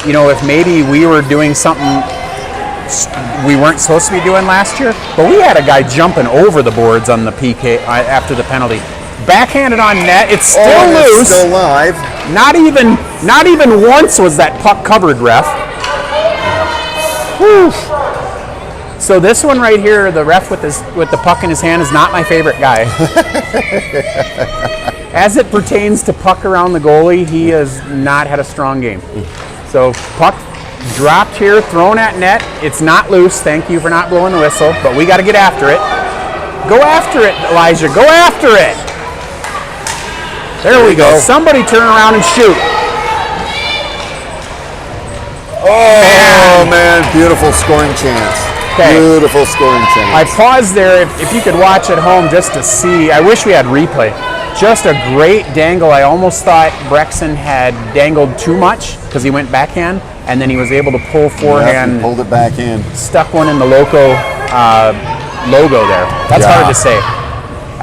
you know, if maybe we were doing something we weren't supposed to be doing last year, but we had a guy jumping over the boards on the PK after the penalty. Backhanded on net, it's still loose. It's still live. Not even once was that puck covered, ref. Whew. So this one right here, the ref with the puck in his hand is not my favorite guy. As it pertains to puck around the goalie, he has not had a strong game. So puck dropped here, thrown at net. It's not loose. Thank you for not blowing the whistle, but we got to get after it. Go after it, Elijah. Go after it. There we go. Somebody turn around and shoot. Oh, man. Beautiful scoring chance. Okay. Beautiful scoring chance. I paused there. If you could watch at home just to see. I wish we had replay. Just a great dangle. I almost thought Brexon had dangled too much because he went backhand, and then he was able to pull forehand. He pulled it back in. Stuck one in the logo there. That's hard to say.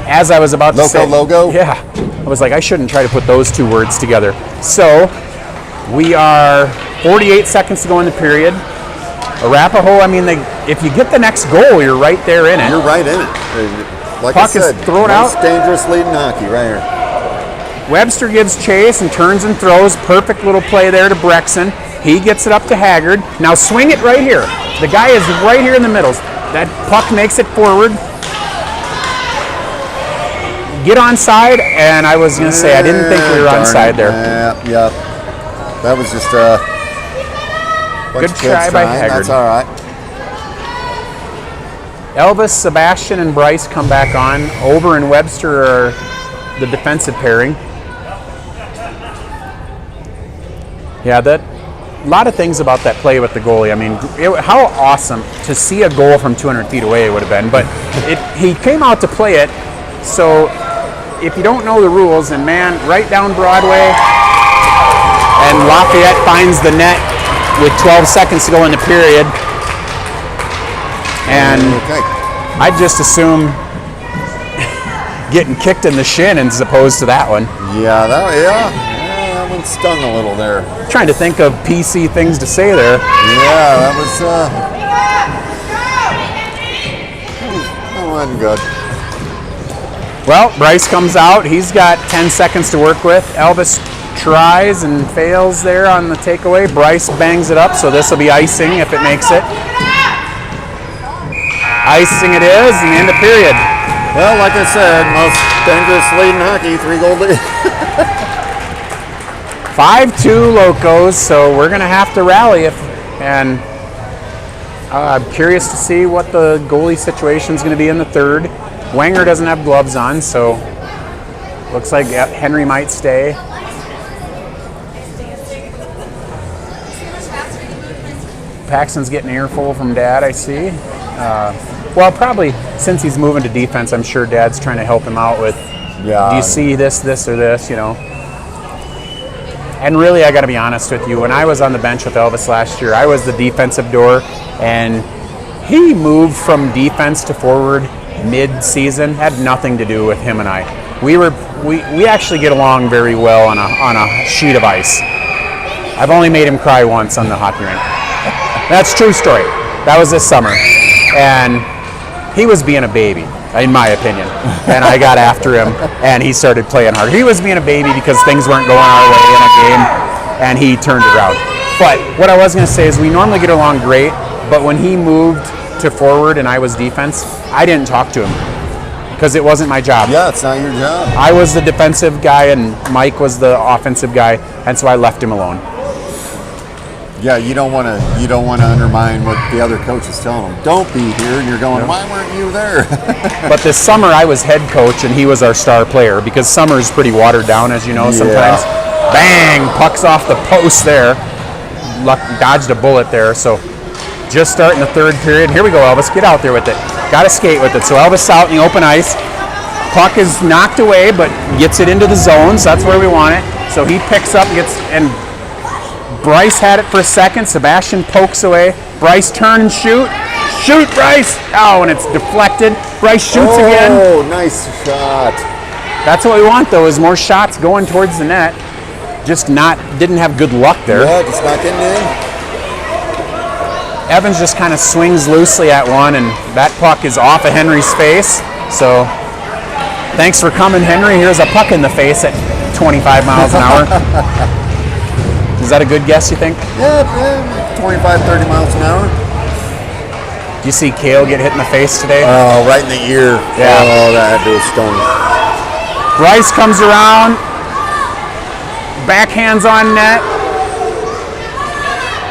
As I was about to say. Logo? Yeah. I was like, I shouldn't try to put those two words together. So we are 48 seconds to go in the period. Arapahoe, I mean, if you get the next goal, you're right there in it. You're right in it. Like puck I said, is thrown out. Most dangerous lead in hockey right here. Webster gives chase and turns and throws. Perfect little play there to Brexon. He gets it up to Haggard. Now swing it right here. The guy is right here in the middle. That puck makes it forward. Get onside, and I was going to say, I didn't think we were onside there. Yeah. That was just a good try by Haggard. That's all right. Elvis, Sebastian, and Bryce come back on. Ober and Webster are the defensive pairing. Yeah, a lot of things about that play with the goalie. I mean, how awesome to see a goal from 200 feet away it would have been. But he came out to play it, so if you don't know the rules, and man, right down Broadway. And Lafayette finds the net with 12 seconds to go in the period. And I just assume getting kicked in the shin as opposed to that one. Yeah, that one stung a little there. Trying to think of PC things to say there. Yeah, that wasn't good. Well, Bryce comes out. He's got 10 seconds to work with. Elvis tries and fails there on the takeaway. Bryce bangs it up, so this will be icing if it makes it. Icing it is, and the end of period. Well, like I said, most dangerous lead in hockey, 3-goal lead. 5-2 Locos, so we're going to have to rally and I'm curious to see what the goalie situation is going to be in the third. Wenger doesn't have gloves on, so looks like Henry might stay. Paxton's getting an earful from Dad, I see. Well, probably since he's moving to defense, I'm sure Dad's trying to help him out with, do you see this, or this, you know? And really, I got to be honest with you, when I was on the bench with Elvis last year, I was the defensive door, and he moved from defense to forward mid-season. Had nothing to do with him and I. We actually get along very well on a sheet of ice. I've only made him cry once on the hockey rink. That's a true story. That was this summer, and he was being a baby, in my opinion. And I got after him, and he started playing hard. He was being a baby because things weren't going our way in a game, and he turned it around. But what I was going to say is we normally get along great, but when he moved to forward and I was defense, I didn't talk to him because it wasn't my job. Yeah, it's not your job. I was the defensive guy, and Mike was the offensive guy, and so I left him alone. Yeah, you don't want to undermine what the other coach is telling them. Don't be here, and you're going, why weren't you there? But this summer I was head coach, and he was our star player because summer's pretty watered down, as you know. Sometimes, bang, pucks off the post there. Dodged a bullet there. So just starting the third period. Here we go, Elvis. Get out there with it. Got to skate with it. So Elvis out in the open ice. Puck is knocked away, but gets it into the zone. So that's where we want it. So he picks up, and Bryce had it for a second. Sebastian pokes away. Bryce turn and shoot. Shoot, Bryce! Oh, and it's deflected. Bryce shoots again. Oh, nice shot. That's what we want, though, is more shots going towards the net. Just didn't have good luck there. Yeah, just not getting in. Evans just kind of swings loosely at one, and that puck is off of Henry's face. So, thanks for coming, Henry. Here's a puck in the face at 25 miles an hour. Is that a good guess, you think? Yeah, 25, 30 miles an hour. Do you see Kale get hit in the face today? Oh, right in the ear. Yeah. Oh, that had to have stung. Bryce comes around. Backhands on net.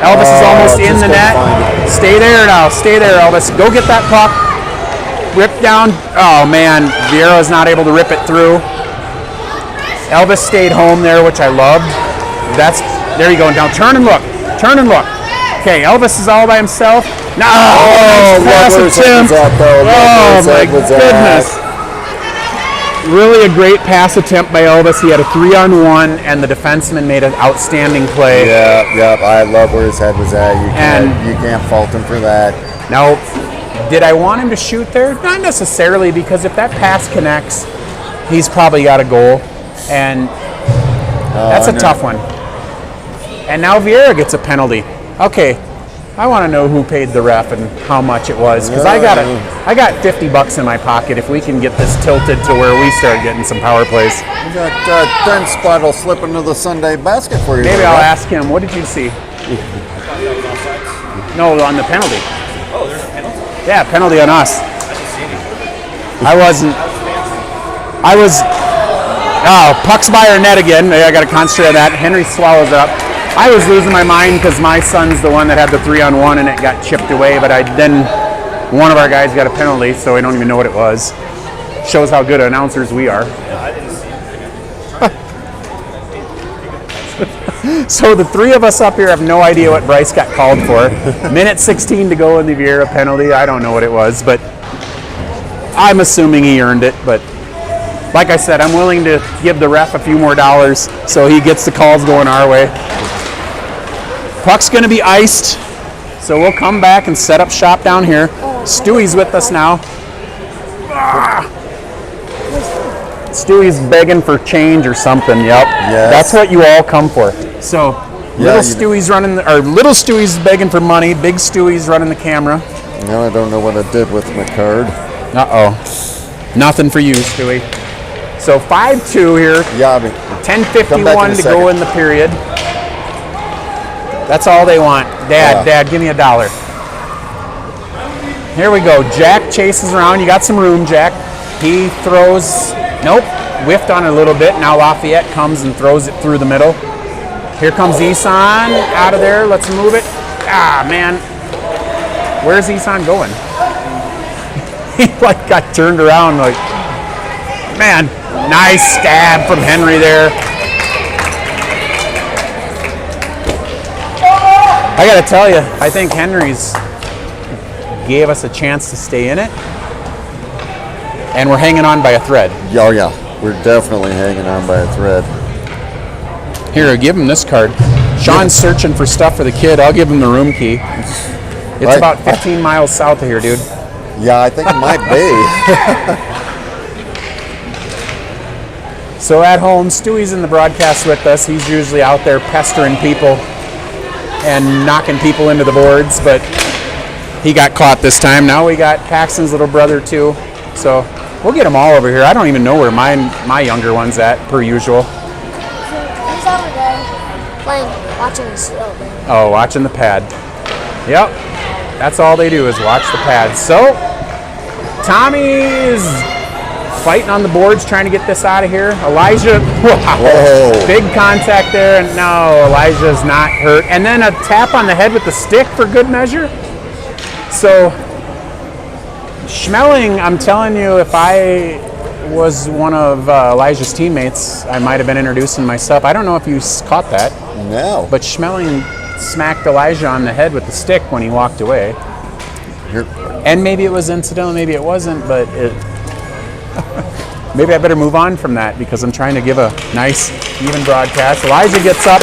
Elvis is almost in the net. Stay there now. Stay there, Elvis. Go get that puck. Rip down. Oh, man. Vieira's not able to rip it through. Elvis stayed home there, which I loved. There you go. Now turn and look. Turn and look. Okay, Elvis is all by himself. No! Oh, nice pass attempt. Oh, my goodness. Really a great pass attempt by Elvis. He had a 3-on-1, and the defenseman made an outstanding play. Yeah. I love where his head was at. You can't fault him for that. Now, did I want him to shoot there? Not necessarily, because if that pass connects, he's probably got a goal, and that's a tough one. And now Vieira gets a penalty. Okay, I want to know who paid the ref and how much it was, because I got $50 in my pocket if we can get this tilted to where we start getting some power plays. You got Trent Spot will slip into the Sunday basket for you. Maybe I'll ask him. What did you see? No, on the penalty. Oh, there's a penalty? Yeah, penalty on us. I didn't see anything. I was. Oh, puck's by our net again. I got to concentrate on that. Henry swallows it up. I was losing my mind because my son's the one that had the 3-on-1 and it got chipped away, but then one of our guys got a penalty, so I don't even know what it was. Shows how good announcers we are. Yeah, I didn't see it. So the three of us up here have no idea what Bryce got called for. Minute 16 to go in the Vieira penalty. I don't know what it was, but I'm assuming he earned it, but like I said, I'm willing to give the ref a few more dollars so he gets the calls going our way. Puck's going to be iced, so we'll come back and set up shop down here. Stewie's with us now. Stewie's begging for change or something. Yep. Yes. That's what you all come for. So Yeah, little Stewie's little Stewie's begging for money. Big Stewie's running the camera. Now I don't know what I did with my card. Uh-oh. Nothing for you, Stewie. So 5-2 here. Yeah, I mean, 10:51 to go in the period. That's all they want. Dad, give me $1. Here we go. Jack chases around. You got some room, Jack. He throws. Nope. Whiffed on it a little bit. Now Lafayette comes and throws it through the middle. Here comes Isan out of there. Let's move it. Ah, man. Where's Isan going? He like got turned around like, man, nice stab from Henry there. I gotta tell you, I think Henry's gave us a chance to stay in it, and we're hanging on by a thread. oh yeah, we're definitely hanging on by a thread. Here, give him this card. Sean's searching for stuff for the kid. I'll give him the room key. It's about 15 miles south of here, dude. Yeah, I think it might be. So at home, Stewie's in the broadcast with us. He's usually out there pestering people and knocking people into the boards, but he got caught this time. Now we got Paxton's little brother too. So we'll get them all over here. I don't even know where my younger one's at, per usual. He's over there watching the slope. Oh, watching the pad. Yep. That's all they do is watch the pad. So Tommy is fighting on the boards, trying to get this out of here. Elijah, wow, Whoa. big contact there, and no, Elijah's not hurt. And then a tap on the head with the stick for good measure. So Schmeling, I'm telling you, if I was one of Elijah's teammates, I might have been introducing myself. I don't know if you caught that, No. but Schmeling smacked Elijah on the head with the stick when he walked away. Here, And maybe it was incidental, maybe it wasn't, but maybe I better move on from that because I'm trying to give a nice, even broadcast. Elijah gets up,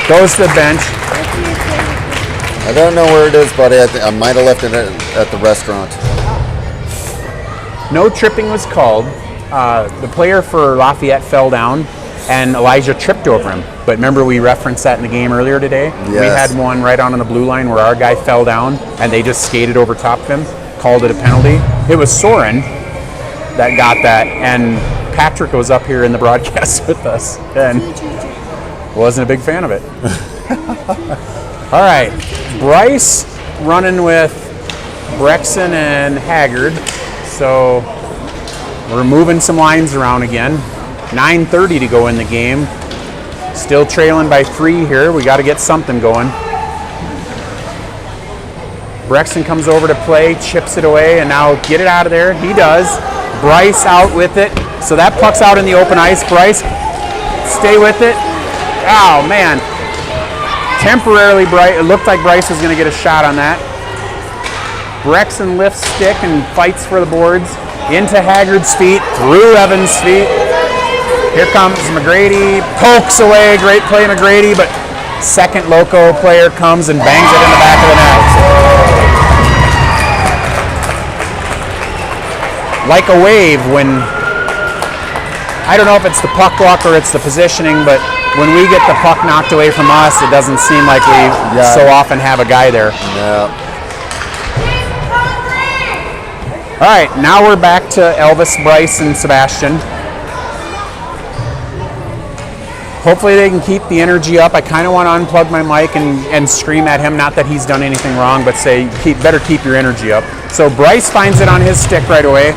goes to the bench. I don't know where it is, buddy. I might have left it at the restaurant. No tripping was called. The player for Lafayette fell down, and Elijah tripped over him. But remember, we referenced that in the game earlier today? Yes. We had one right on the blue line where our guy fell down, and they just skated over top of him, called it a penalty. It was Soren that got that, and Patrick was up here in the broadcast with us, and wasn't a big fan of it. All right, Bryce running with Brexon and Haggard. So we're moving some lines around again. 9:30 to go in the game. Still trailing by 3 here. We got to get something going. Brexon comes over to play, chips it away, and now get it out of there. He does. Bryce out with it. So that puck's out in the open ice. Bryce, stay with it. Oh, man. Temporarily, it looked like Bryce was going to get a shot on that. Brexon lifts stick and fights for the boards. Into Haggard's feet, through Evans' feet. Here comes McGrady, pokes away. Great play, McGrady, but second loco player comes and bangs it in the back of the net. Like a wave when, I don't know if it's the puck luck or it's the positioning, but when we get the puck knocked away from us, it doesn't seem like we so often have a guy there. No. All right, now we're back to Elvis, Bryce, and Sebastian. Hopefully they can keep the energy up. I kind of want to unplug my mic and scream at him, not that he's done anything wrong, but say, better keep your energy up. So Bryce finds it on his stick right away.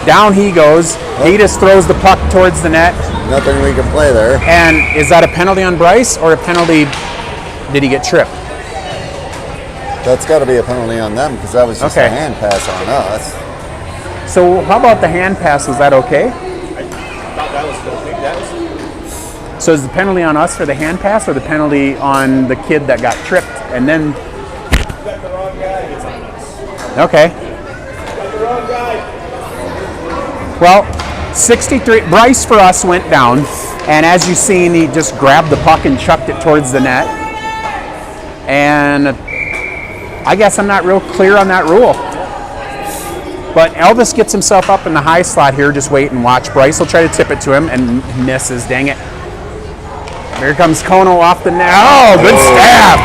Down he goes. He just throws the puck towards the net. Nothing we can play there. And is that a penalty on Bryce or a penalty, did he get tripped? That's got to be a penalty on them because that was just a hand pass on us. So how about the hand pass? Was that okay? I thought that was okay. So is the penalty on us for the hand pass or the penalty on the kid that got tripped and then? Got the wrong guy. It's on us. Okay. Got the wrong guy. Well, 63. Bryce for us went down, and as you seen, he just grabbed the puck and chucked it towards the net. And I guess I'm not real clear on that rule. But Elvis gets himself up in the high slot here. Just wait and watch. Bryce will try to tip it to him and misses. Dang it. Here comes Kono off the net. Oh, good stab.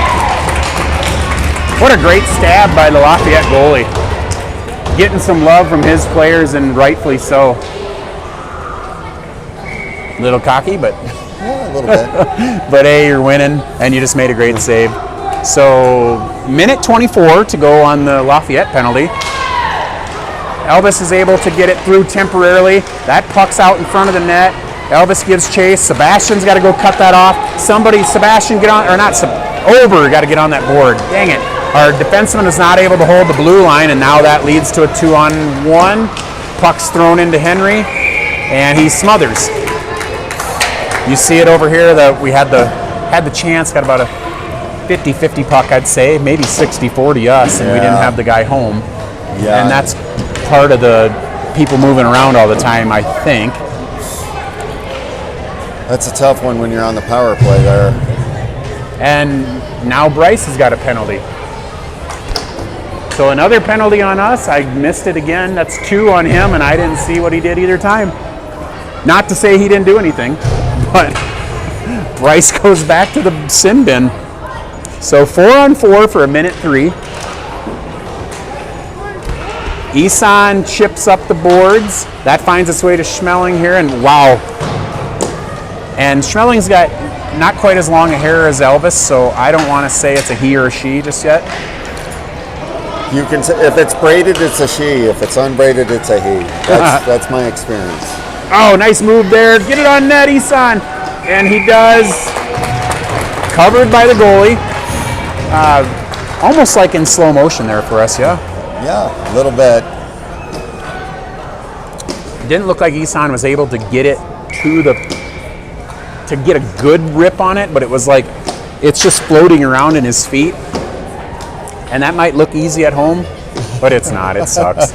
What a great stab by the Lafayette goalie. Getting some love from his players, and rightfully so. Little cocky, but Yeah, a little bit. but hey, you're winning, and you just made a great save. So, minute 24 to go on the Lafayette penalty. Elvis is able to get it through temporarily. That puck's out in front of the net. Elvis gives chase. Sebastian's got to go cut that off. Sebastian get on, or not, Over got to get on that board. Dang it. Our defenseman is not able to hold the blue line, and now that leads to a 2-on-1. Puck's thrown into Henry, and he smothers. You see it over here that we had the chance, got about a 50-50 puck, I'd say, maybe 60-40 us, and we didn't have the guy home. Yeah. And that's part of the people moving around all the time, I think. That's a tough one when you're on the power play there. And now Bryce has got a penalty. So another penalty on us. I missed it again. That's 2 on him, and I didn't see what he did either time. Not to say he didn't do anything, but Bryce goes back to the sin bin. So 4-on-4 for a minute 3. Isan chips up the boards. That finds its way to Schmeling here, and wow. And Schmeling's got not quite as long a hair as Elvis, so I don't want to say it's a he or a she just yet. You can, if it's braided, it's a she. If it's unbraided, it's a he. That's my experience. Oh, nice move there. Get it on net, Isan. And he does. Covered by the goalie. Almost like in slow motion there for us, yeah? Yeah, a little bit. It didn't look like Isan was able to get it to get a good rip on it, but it was like it's just floating around in his feet. And that might look easy at home, but it's not. It sucks.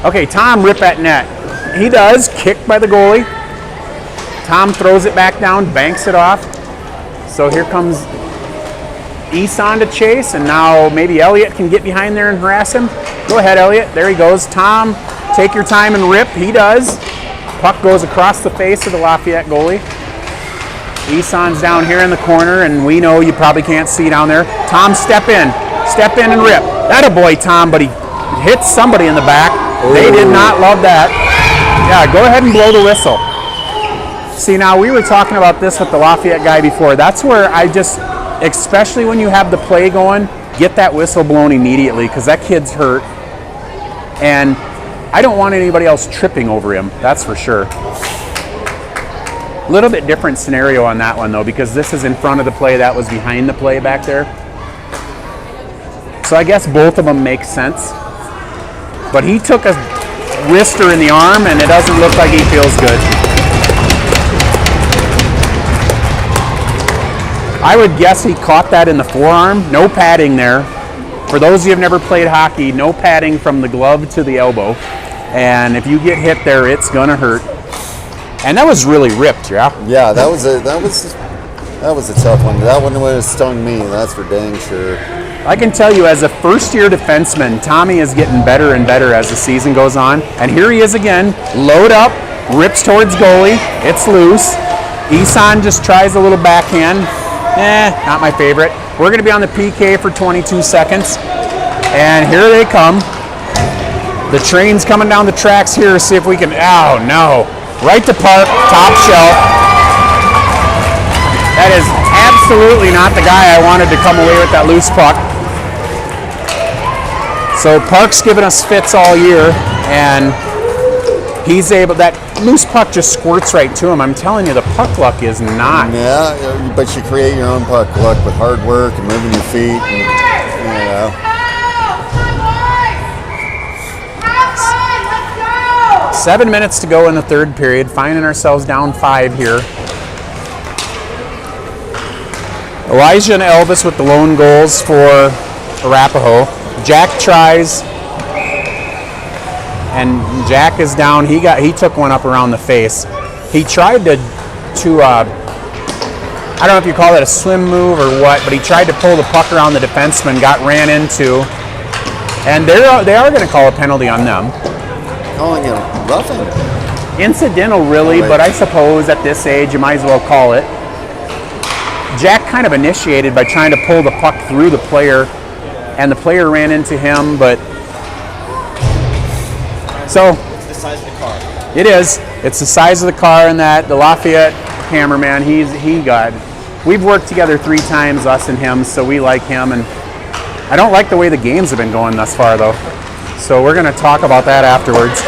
Okay, Tom rip at net. He does, kicked by the goalie. Tom throws it back down, banks it off. So here comes Isan to chase, and now maybe Elliott can get behind there and harass him. Go ahead, Elliott. There he goes. Tom, take your time and rip. He does. Puck goes across the face of the Lafayette goalie. Isan's down here in the corner, and we know you probably can't see down there. Tom, step in. Step in and rip. That a boy, Tom, but he hits somebody in the back. Ooh. They did not love that. Yeah, go ahead and blow the whistle. See, now we were talking about this with the Lafayette guy before. That's where I just, especially when you have the play going, get that whistle blown immediately, because that kid's hurt. And I don't want anybody else tripping over him, that's for sure. A little bit different scenario on that one, though, because this is in front of the play, that was behind the play back there. So I guess both of them make sense. But he took a wrister in the arm, and it doesn't look like he feels good. I would guess he caught that in the forearm. No padding there. For those of you who have never played hockey, no padding from the glove to the elbow. And if you get hit there, it's gonna hurt. And that was really ripped, yeah? Yeah, that was a tough one. That one would have stung me, that's for dang sure. I can tell you, as a first-year defenseman, Tommy is getting better and better as the season goes on. And here he is again, load up, rips towards goalie, it's loose. Isan just tries a little backhand. Not my favorite. We're going to be on the PK for 22 seconds. And here they come. The train's coming down the tracks here. See if we can, oh no. Right to Park, top shelf. That is absolutely not the guy I wanted to come away with that loose puck. So Park's given us fits all year, and he's able, that loose puck just squirts right to him. I'm telling you, the puck luck is not. Yeah, but you create your own puck luck with hard work and moving your feet, and, you know. 7 minutes to go in the third period, finding ourselves down 5 here. Elijah and Elvis with the lone goals for Arapahoe. Jack tries. and Jack is down. He took one up around the face. He tried to I don't know if you call it a swim move or what, but he tried to pull the puck around the defenseman, got ran into, and they are going to call a penalty on them. Calling it roughing. Incidental, really, but I suppose at this age you might as well call it. Jack kind of initiated by trying to pull the puck through the player, and the player ran into him, but so It's the size of the car. it is. It's the size of the car, and that the Lafayette cameraman, we've worked together 3 times, us and him, so we like him, and I don't like the way the games have been going thus far, though. So we're going to talk about that afterwards.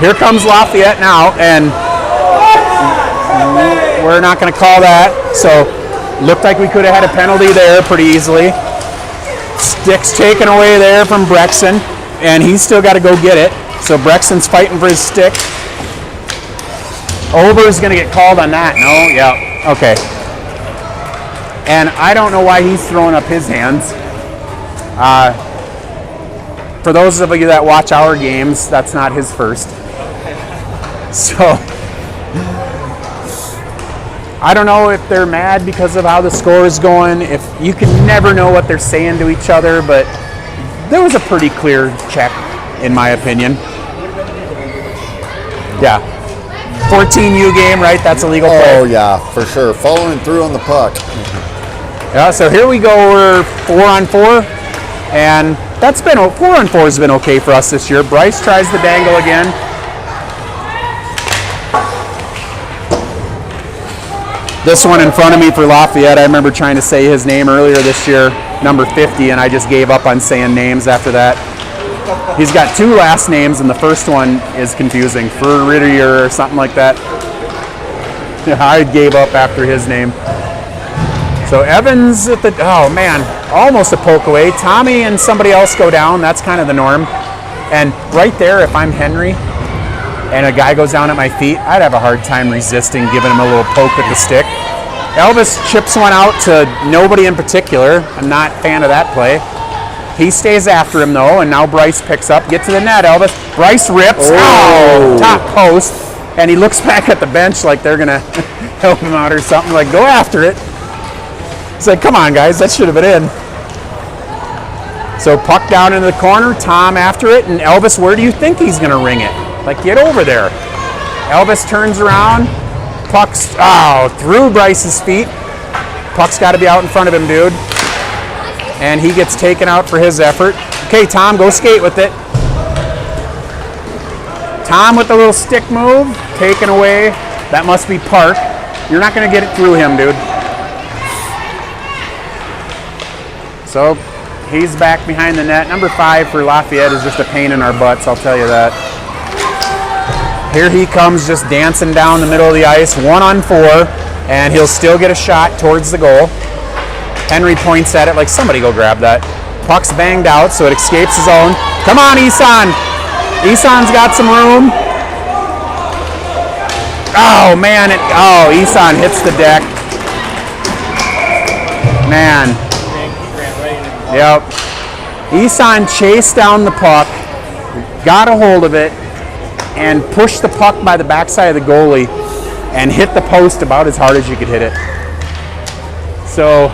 Here comes Lafayette now, and we're not going to call that. So looked like we could have had a penalty there pretty easily. Stick's taken away there from Brexton, and he's still got to go get it. So Brexton's fighting for his stick. Ober's going to get called on that. No, yeah, okay. And I don't know why he's throwing up his hands. For those of you that watch our games, that's not his first. So I don't know if they're mad because of how the score is going. If you can never know what they're saying to each other, but there was a pretty clear check, in my opinion. Yeah. 14U game, right? That's a legal play. Oh yeah, for sure. Following through on the puck. Yeah, so here we go. We're 4-on-4, and 4-on-4 has been okay for us this year. Bryce tries the dangle again. This one in front of me for Lafayette, I remember trying to say his name earlier this year, number 50, and I just gave up on saying names after that. He's got 2 last names, and the first one is confusing, Furrier or something like that. I gave up after his name. So Evans at the, oh man, almost a poke away. Tommy and somebody else go down. That's kind of the norm. And right there, if I'm Henry and a guy goes down at my feet, I'd have a hard time resisting giving him a little poke with the stick. Elvis chips one out to nobody in particular. I'm not a fan of that play. He stays after him though, and now Bryce picks up. Get to the net, Elvis. Bryce rips. Oh, top post. And he looks back at the bench like they're going to help him out or something. Like, go after it. It's like, come on, guys, that should have been in. So puck down into the corner, Tom after it, and Elvis, where do you think he's going to ring it? Like, get over there. Elvis turns around, puck's, through Bryce's feet. Puck's got to be out in front of him, dude. And he gets taken out for his effort. Okay, Tom, go skate with it. Tom with the little stick move, taken away. That must be Park. You're not going to get it through him, dude. So he's back behind the net. Number 5 for Lafayette is just a pain in our butts, I'll tell you that. Here he comes just dancing down the middle of the ice, 1-on-4, and he'll still get a shot towards the goal. Henry points at it like, somebody go grab that. Puck's banged out, so it escapes his own. Come on, Isan. Isan's got some room. Oh, man. Isan hits the deck. Man. Yep. Isan chased down the puck, got a hold of it, and pushed the puck by the backside of the goalie and hit the post about as hard as you could hit it. So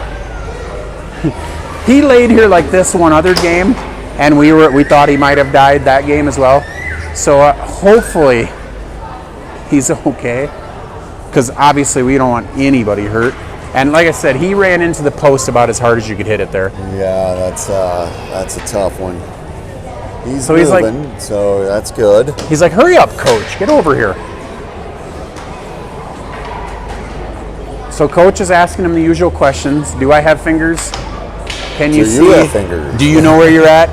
he laid here like this one other game, and we thought he might have died that game as well. So hopefully he's okay, because obviously we don't want anybody hurt. And like I said, he ran into the post about as hard as you could hit it there. Yeah, that's a tough one. He's moving, so that's good. He's like, hurry up, coach, get over here. So coach is asking him the usual questions. Do I have fingers? Can you see? Do you have fingers? Do you know where you're at?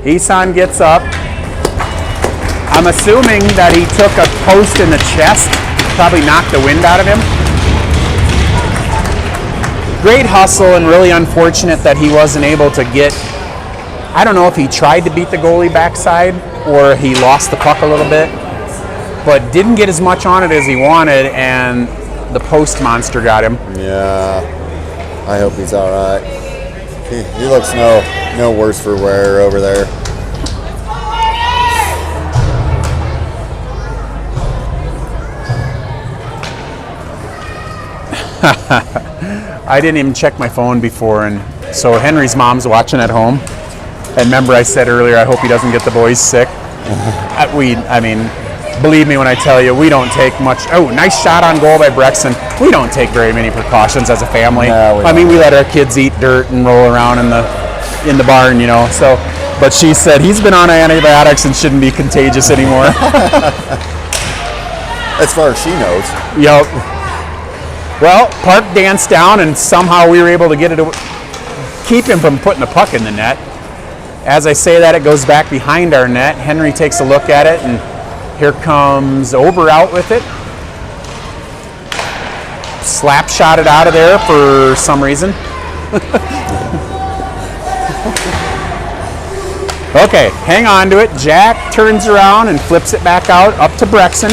Isan gets up. I'm assuming that he took a post in the chest, probably knocked the wind out of him. Great hustle, and really unfortunate that he wasn't able to get, I don't know if he tried to beat the goalie backside or he lost the puck a little bit, but didn't get as much on it as he wanted, and the post monster got him. Yeah, I hope he's all right. He looks no worse for wear over there. I didn't even check my phone before, and so Henry's mom's watching at home. And remember, I said earlier, I hope he doesn't get the boys sick. I mean, believe me when I tell you, we don't take much. Oh, nice shot on goal by Brexton. We don't take very many precautions as a family. No, I mean, we let our kids eat dirt and roll around in the barn, you know. So, but she said he's been on antibiotics and shouldn't be contagious anymore. As far as she knows. Yep. Well, Park danced down, and somehow we were able to keep him from putting the puck in the net. As I say that, it goes back behind our net. Henry takes a look at it, and here comes Ober out with it. Slap shot it out of there for some reason. Okay, hang on to it. Jack turns around and flips it back out, up to Brexton.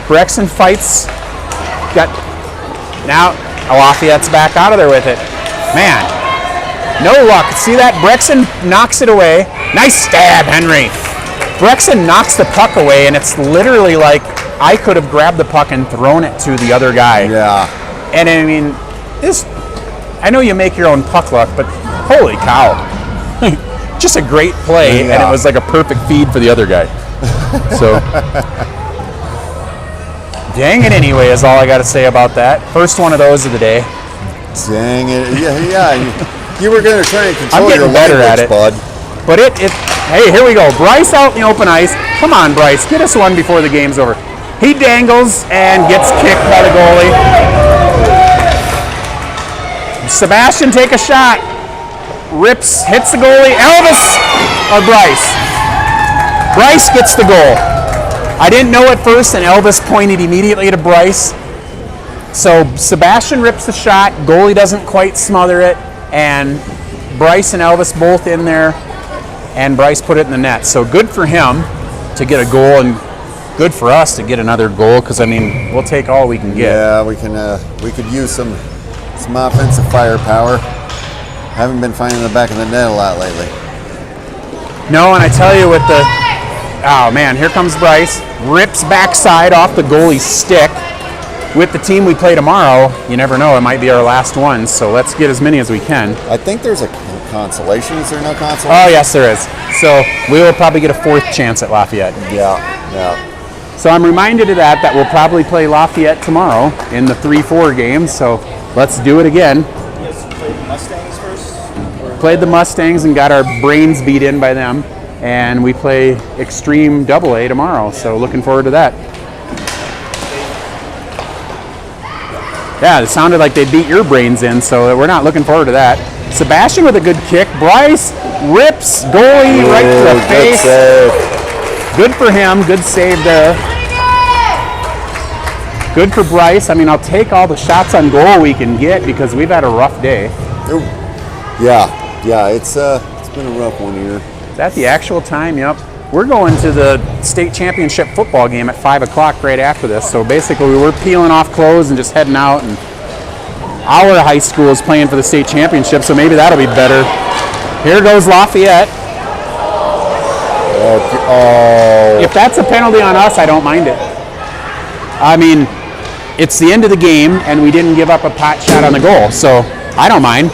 Brexton fights. Now Lafayette's back out of there with it. Man, no luck. See that? Brexton knocks it away. Nice stab, Henry. Brexton knocks the puck away, and it's literally like I could have grabbed the puck and thrown it to the other guy. Yeah. And I mean, I know you make your own puck luck, but holy cow. Just a great play, Yeah. and it was like a perfect feed for the other guy. So, dang it anyway is all I got to say about that. First one of those of the day. Dang it. Yeah. You were going to try and control I'm getting your better at language, it. bud. But hey, here we go. Bryce out in the open ice. Come on, Bryce. Get us one before the game's over. He dangles and gets kicked by the goalie. Sebastian, take a shot. Rips, hits the goalie. Elvis or Bryce? Bryce gets the goal. I didn't know at first, and Elvis pointed immediately to Bryce. So Sebastian rips the shot. Goalie doesn't quite smother it, and Bryce and Elvis both in there, and Bryce put it in the net. So good for him to get a goal, and good for us to get another goal, because I mean, we'll take all we can get. Yeah, we could use some offensive firepower. Haven't been finding the back of the net a lot lately. No, and I tell you oh man, here comes Bryce, rips backside off the goalie's stick. With the team we play tomorrow, you never know, it might be our last one, so let's get as many as we can. I think there's a consolation. Is there no consolation? Oh yes, there is. So we will probably get a fourth chance at Lafayette. Yeah. So I'm reminded of that we'll probably play Lafayette tomorrow in the 3-4 game, so let's do it again. Yes, played the Mustangs first? Played the Mustangs and got our brains beat in by them, and we play Extreme AA tomorrow, so looking forward to that. Yeah, it sounded like they beat your brains in, so we're not looking forward to that. Sebastian with a good kick. Bryce rips goalie right to the face. Good for him. Good save there. Good for Bryce. I mean, I'll take all the shots on goal we can get because we've had a rough day. Ooh. Yeah, it's been a rough one here. Is that the actual time? Yep. We're going to the state championship football game at 5 o'clock right after this. So basically we're peeling off clothes and just heading out, and our high school is playing for the state championship, so maybe that'll be better. Here goes Lafayette. Oh. If that's a penalty on us, I don't mind it. I mean, it's the end of the game and we didn't give up a pot shot on the goal, so I don't mind.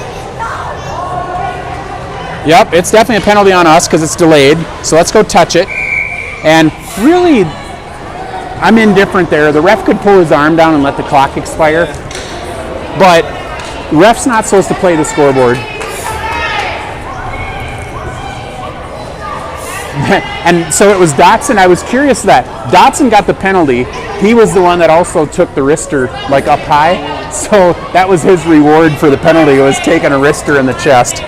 Yep, it's definitely a penalty on us because it's delayed. So let's go touch it. And really, I'm indifferent there. The ref could pull his arm down and let the clock expire. But ref's not supposed to play the scoreboard. And so it was Dotson. I was curious that Dotson got the penalty. He was the one that also took the wrister like up high. So that was his reward for the penalty. It was taking a wrister in the chest.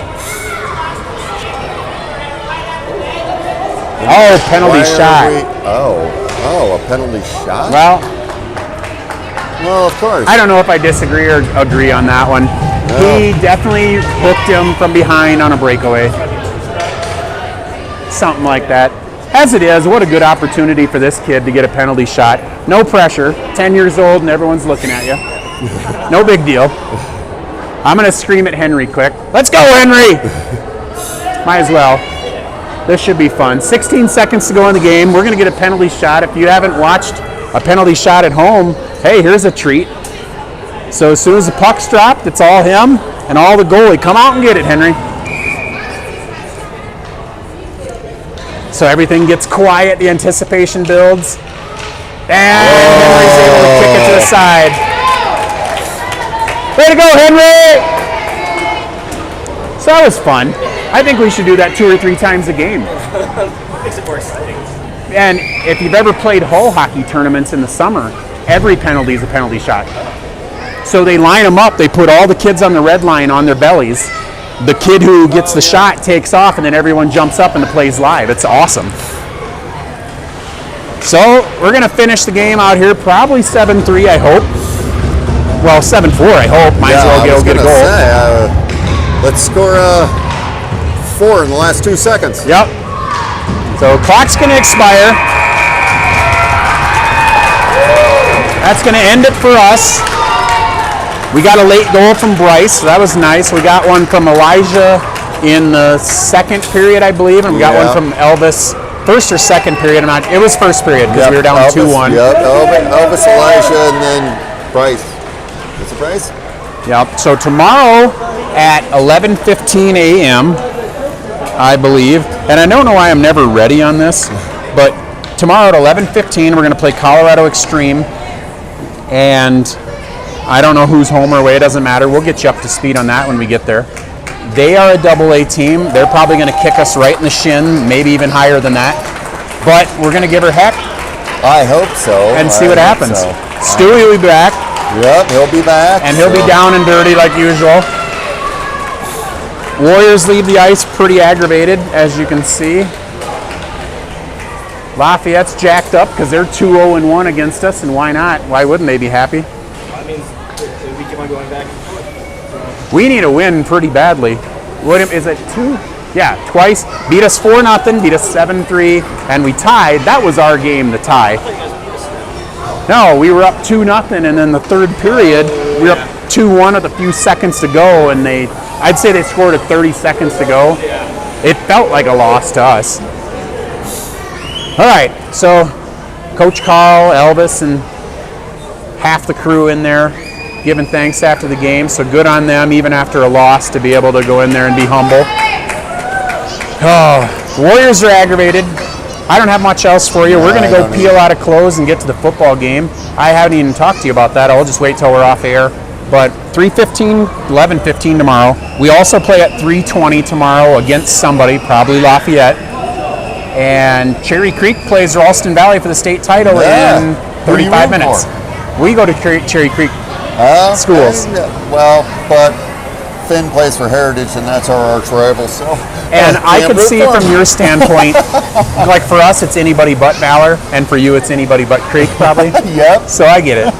Oh, penalty shot. A penalty shot? Well, of course. I don't know if I disagree or agree on that one. No. He definitely hooked him from behind on a breakaway. Something like that. As it is, what a good opportunity for this kid to get a penalty shot. No pressure, 10 years old and everyone's looking at you. No big deal. I'm going to scream at Henry quick. Let's go, Henry! Might as well. This should be fun. 16 seconds to go in the game. We're going to get a penalty shot. If you haven't watched a penalty shot at home, hey, here's a treat. So as soon as the puck's dropped, it's all him and all the goalie. Come out and get it, Henry. So everything gets quiet, the anticipation builds. And Henry's able to kick it to the side. Way to go, Henry! So that was fun. I think we should do that 2 or 3 times a game. Makes it more exciting. And if you've ever played hull hockey tournaments in the summer, every penalty is a penalty shot. So they line them up. They put all the kids on the red line on their bellies. The kid who gets the shot takes off, and then everyone jumps up and the play's live. It's awesome. So we're going to finish the game out here probably 7-3, I hope. Well, 7-4, I hope. Might as well get a goal. Say, let's score 4 in the last 2 seconds. Yep. So clock's going to expire. That's going to end it for us. We got a late goal from Bryce, so that was nice. We got one from Elijah in the second period, I believe, and we got one from Elvis, first or second period. It was first period because we were down 2-1. Yep, Elvis, Elijah, and then Bryce. Is it Bryce? Yep. So tomorrow at 11:15 a.m., I believe, and I don't know why I'm never ready on this, but tomorrow at 11:15 we're going to play Colorado Extreme, and I don't know who's home or away. It doesn't matter. We'll get you up to speed on that when we get there. They are a AA team. They're probably going to kick us right in the shin, maybe even higher than that. But we're going to give her heck. I hope so. And see what happens. So. Stewie will be back. Yep, he'll be back. And he'll be down and dirty like usual. Warriors leave the ice pretty aggravated, as you can see. Lafayette's jacked up because they're 2-0-1 against us, and why not? Why wouldn't they be happy? That means we keep on going back. We need a win pretty badly. Is it 2? Yeah, twice. Beat us 4-0, beat us 7-3, and we tied. That was our game, the tie. No, we were up 2-0, and then the third period, we were up 2-1 with a few seconds to go, and I'd say they scored at 30 seconds to go. It felt like a loss to us. All right, so Coach Carl, Elvis, and half the crew in there giving thanks after the game, so good on them, even after a loss, to be able to go in there and be humble. Oh, Warriors are aggravated. I don't have much else for you. We're going to go peel out of clothes and get to the football game. I haven't even talked to you about that. I'll just wait till we're off air. But 3:15, 11:15 tomorrow. We also play at 3:20 tomorrow against somebody, probably Lafayette. And Cherry Creek plays Ralston Valley for the state title in 35 minutes. We go to Cherry Creek schools. Well, but Finn plays for Heritage, and that's our arch rival. So, and I could see from your standpoint, like for us, it's anybody but Valor, and for you, it's anybody but Creek, probably. Yep. So I get it.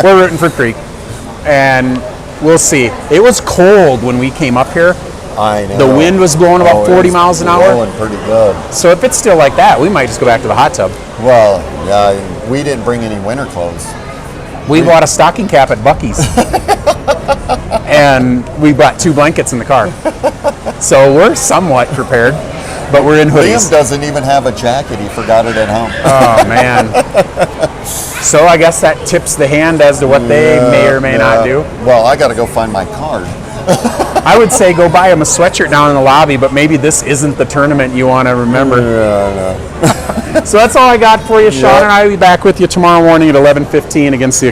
We're rooting for Creek, and we'll see. It was cold when we came up here. I know. The wind was blowing about 40 miles an hour. Blowing pretty good. So if it's still like that, we might just go back to the hot tub. Well, yeah, we didn't bring any winter clothes. We bought a stocking cap at Buc-ee's. And we brought 2 blankets in the car. So we're somewhat prepared, but we're in hoodies. Liam doesn't even have a jacket. He forgot it at home. Oh, man. So I guess that tips the hand as to what they may or may not do. Well, I got to go find my card. I would say go buy him a sweatshirt down in the lobby, but maybe this isn't the tournament you want to remember. Yeah, So that's all I got for you, Sean, and I will be back with you tomorrow morning at 11:15 against the